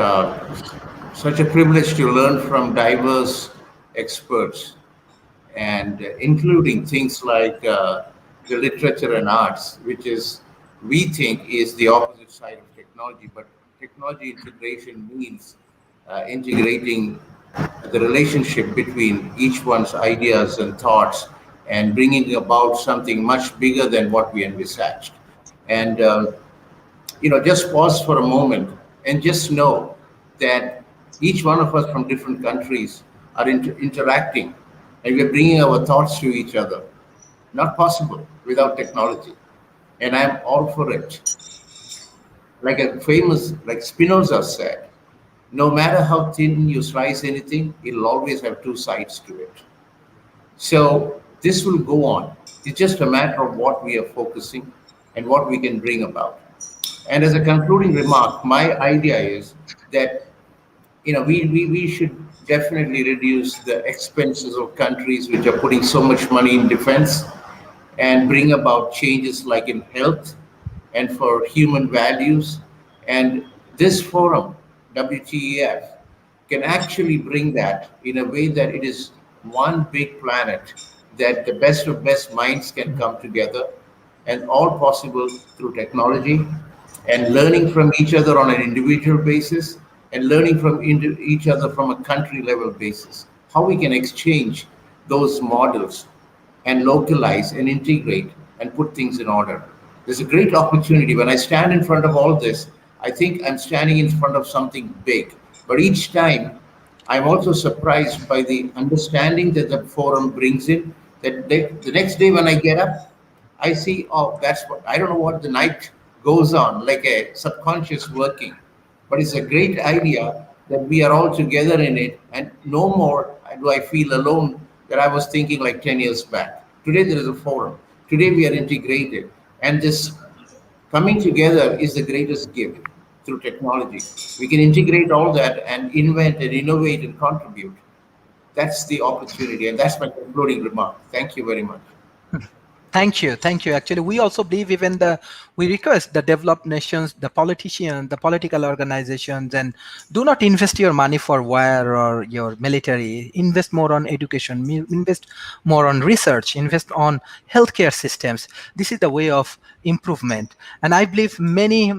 Speaker 3: such a privilege to learn from diverse experts, and including things like the literature and arts, which is we think is the opposite side of technology. But technology integration means integrating the relationship between each one's ideas and thoughts and bringing about something much bigger than what we envisaged. And just pause for a moment and just know that each one of us from different countries are interacting, and we're bringing our thoughts to each other. Not possible without technology. And I'm all for it. Like Spinoza said, no matter how thin you slice anything, it'll always have two sides to it. So this will go on. It's just a matter of what we are focusing and what we can bring about. And as a concluding remark, my idea is that we should definitely reduce the expenses of countries which are putting so much money in defense, and bring about changes like in health and for human values. And this forum, WTEF, can actually bring that in a way that it is one big planet that the best of best minds can come together, and all possible through technology, and learning from each other on an individual basis, and learning from each other from a country level basis. How we can exchange those models and localize and integrate and put things in order. There's a great opportunity. When I stand in front of all this, I think I'm standing in front of something big. But each time, I'm also surprised by the understanding that the forum brings in. That the next day when I get up, I see, oh, that's what, I don't know what the night goes on, like a subconscious working. But it's a great idea that we are all together in it, and no more do I feel alone that I was thinking like 10 years back. Today there is a forum. Today we are integrated. And this coming together is the greatest gift through technology. We can integrate all that and invent and innovate and contribute. That's the opportunity, and that's my concluding remark. Thank you very much.
Speaker 1: Thank you. Thank you. Actually, we also believe even we request the developed nations, the politicians, the political organizations, and do not invest your money for war or your military. Invest more on education, invest more on research, invest on healthcare systems. This is the way of improvement. And I believe many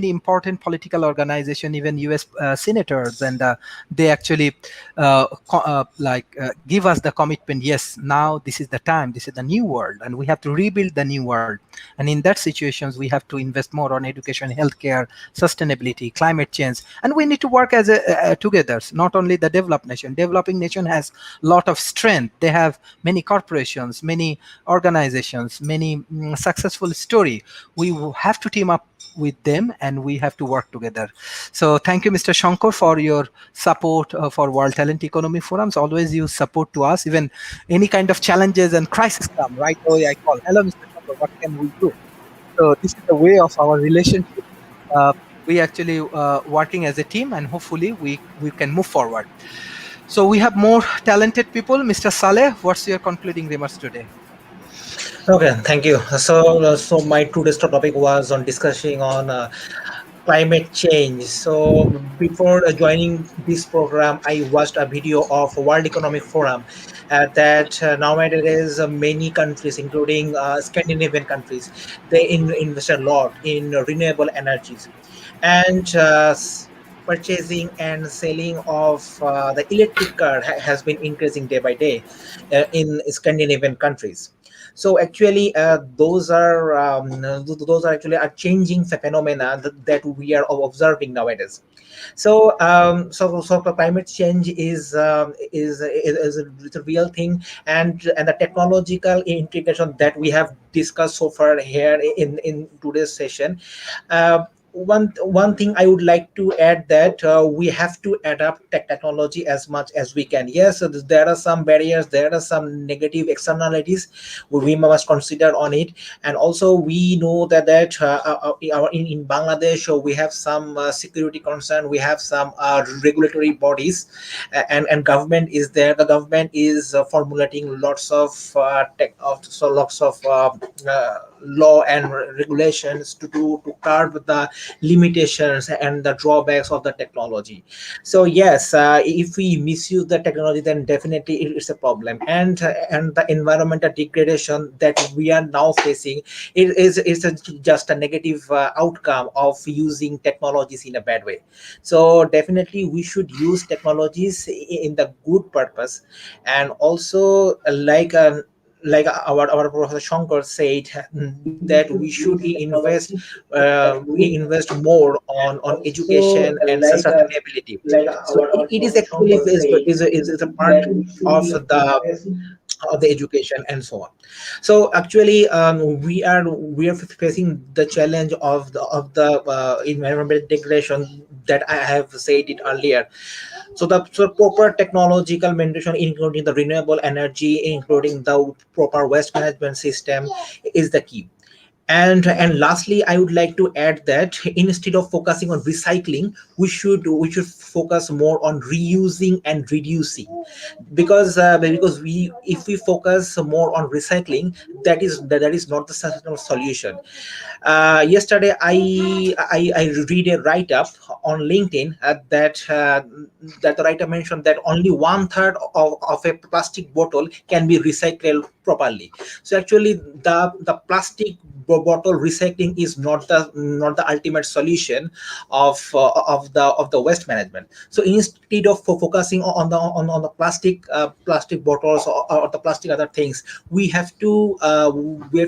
Speaker 1: important political organizations, even US senators, and they actually give us the commitment. Yes, now this is the time. This is the new world, and we have to rebuild the new world. And in that situations, we have to invest more on education, healthcare, sustainability, climate change, and we need to work as together. Not only the developed nation. Developing nation has lot of strength. They have many corporations, many organizations, many successful story. We will have to team up with them, and we have to work together. So thank you, Mr. Shankar, for your support for World Talent Economy Forums. Always you support to us, even any kind of challenges and crisis come, right away I call, hello, Mr. Shankar, what can we do? So this is the way of our relationship. We actually working as a team, and hopefully we can move forward. So we have more talented people. Mr. Saleh, what's your concluding remarks today?
Speaker 13: Okay, thank you. So my today's topic was on discussing on climate change. So before joining this program, I watched a video of World Economic Forum that nowadays many countries, including Scandinavian countries, they invest a lot in renewable energies, and purchasing and selling of the electric car has been increasing day by day in Scandinavian countries. So actually, those are actually a changing phenomena that we are observing nowadays. So the climate change is a real thing, and the technological integration that we have discussed so far here in today's session. One thing I would like to add, that we have to adapt technology as much as we can. Yes, so there are some barriers, there are some negative externalities we must consider on it, and also we know that in Bangladesh we have some security concern, we have some regulatory bodies, and government is there. The government is formulating lots of lots of law and regulations to curb the limitations and the drawbacks of the technology. So yes, if we misuse the technology, then definitely it's a problem. And the environmental degradation that we are now facing, just a negative outcome of using technologies in a bad way. So definitely we should use technologies in the good purpose, and also like our Professor Shankar said, that we should invest more on education and sustainability. So it is actually is a part of the education and so on. So actually, we are facing the challenge of the environmental degradation that I have said it earlier. So proper technological mentoring, including the renewable energy, including the proper waste management system, is the key. And lastly, I would like to add that instead of focusing on recycling, we should focus more on reusing and reducing, because we if we focus more on recycling, that is not the sustainable solution. Yesterday, I read a write up on LinkedIn that the writer mentioned that only one third of a plastic bottle can be recycled properly. So actually, the plastic bottle recycling is not the ultimate solution of the waste management. So instead of focusing on the plastic bottles, or the plastic other things, we have to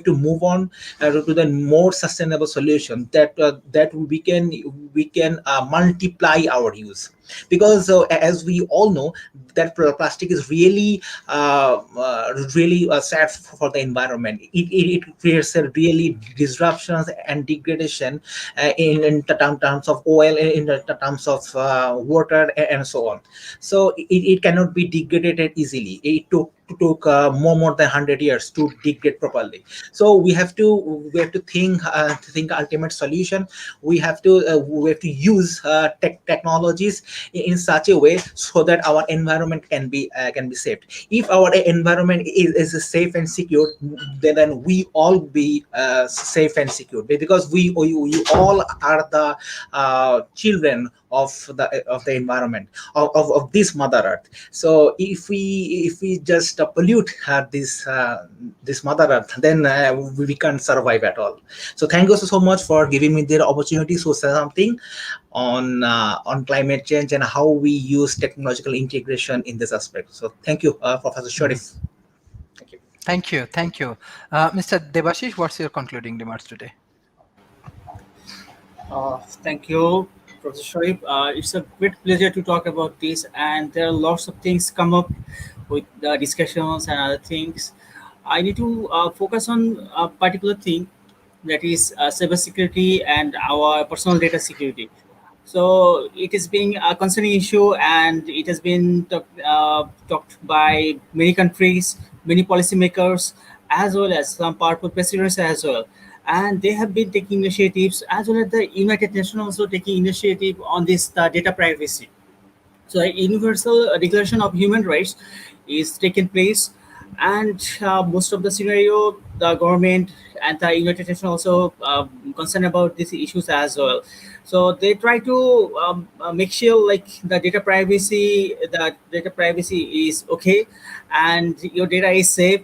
Speaker 13: move on to the more sustainable solution, that we can multiply our use, because as we all know, that plastic is really sad for the environment. It creates a really disruptions and degradation in the terms of oil, in the terms of water, and so on. So it cannot be degraded easily. It took more than 100 years to degrade properly. So we have to think ultimate solution. We have to use technologies in such a way so that our environment can be saved. If our environment is safe and secure, then we all be safe and secure, because we all are the children of the environment, of this mother earth. So if we just pollute this mother earth, then we can't survive at all. So thank you so much for giving me the opportunity to say something on climate change and how we use technological integration in this aspect. So thank you, Professor
Speaker 1: Mhm.
Speaker 13: Sharif. Thank you.
Speaker 1: Thank you. Mr. Debashish, what's your concluding remarks today?
Speaker 14: Thank you, Professor Sharif. It's a great pleasure to talk about this, and there are lots of things come up with the discussions and other things. I need to focus on a particular thing, that is cybersecurity and our personal data security. So it is being a concerning issue, and it has been talked by many countries, many policymakers, as well as some powerful presidents as well. And they have been taking initiatives, as well as the United Nations also taking initiative on this data privacy. So a universal declaration of human rights is taking place, and most of the scenario, the government and the United Nations also concerned about these issues as well. So they try to make sure like the data privacy is okay, and your data is safe,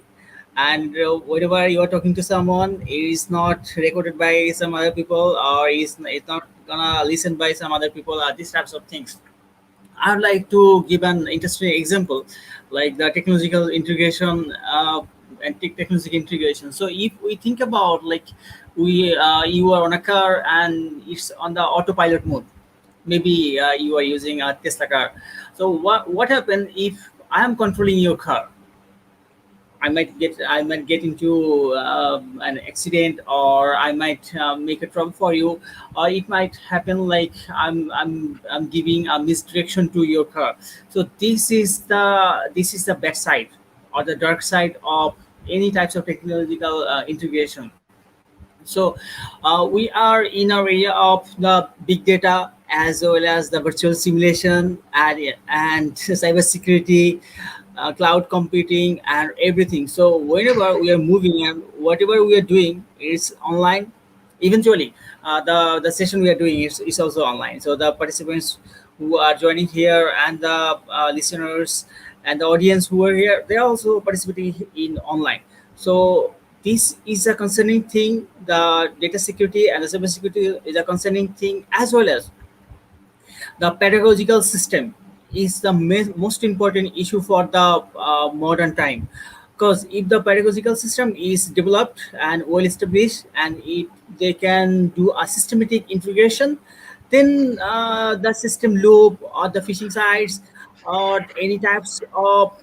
Speaker 14: and whatever you are talking to someone is not recorded by some other people, or it's not gonna listen by some other people, these types of things. I'd like to give an interesting example, like the technological integration and technological integration. So if we think about like you are on a car and it's on the autopilot mode, maybe you are using a Tesla car. So what happens if I am controlling your car? I might get into an accident, or I might make a trouble for you, or it might happen like I'm giving a misdirection to your car. So this is the bad side or the dark side of any types of technological integration. So we are in our area of the big data, as well as the virtual simulation, and cybersecurity, cloud computing, and everything. So whenever we are moving and whatever we are doing is online. Eventually, the session we are doing is also online. So the participants who are joining here, and the listeners and the audience who are here, they are also participating in online. So this is a concerning thing. The data security and the cyber security is a concerning thing, as well as the pedagogical system is the most important issue for the modern time. Because if the pedagogical system is developed and well established, and they can do a systematic integration, then the system loop or the phishing sites or any types of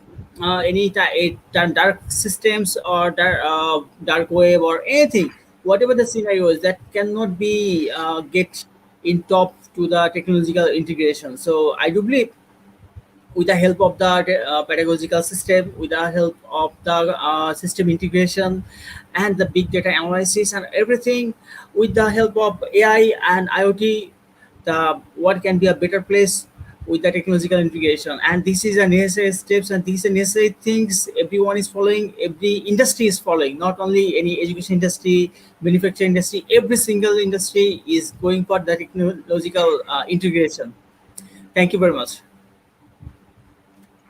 Speaker 14: dark systems or dark web or anything, whatever the scenarios that cannot be get in top to the technological integration. So I do believe with the help of the pedagogical system, with the help of the system integration and the big data analysis and everything, with the help of AI and IoT, the what can be a better place with the technological integration. And this is a necessary steps, and these are necessary things everyone is following, every industry is following, not only any education industry, manufacturing industry, every single industry is going for the technological integration. Thank you very much.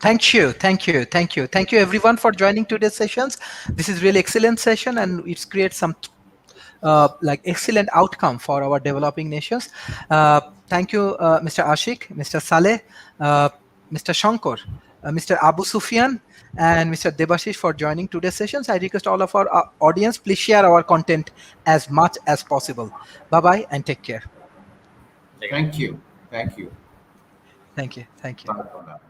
Speaker 1: Thank you, thank you, thank you, thank you everyone for joining today's sessions. This is really excellent session, and it's create some like excellent outcome for our developing nations. Thank you, Mr. Ashik, Mr. Saleh, Mr. Shankar, Mr. Abu Sufyan, and Mr. Debashish for joining today's sessions. I request all of our audience, please share our content as much as possible. Bye bye and take care.
Speaker 3: Thank you. Thank you.
Speaker 1: Thank you. Thank you.
Speaker 3: Bye for now.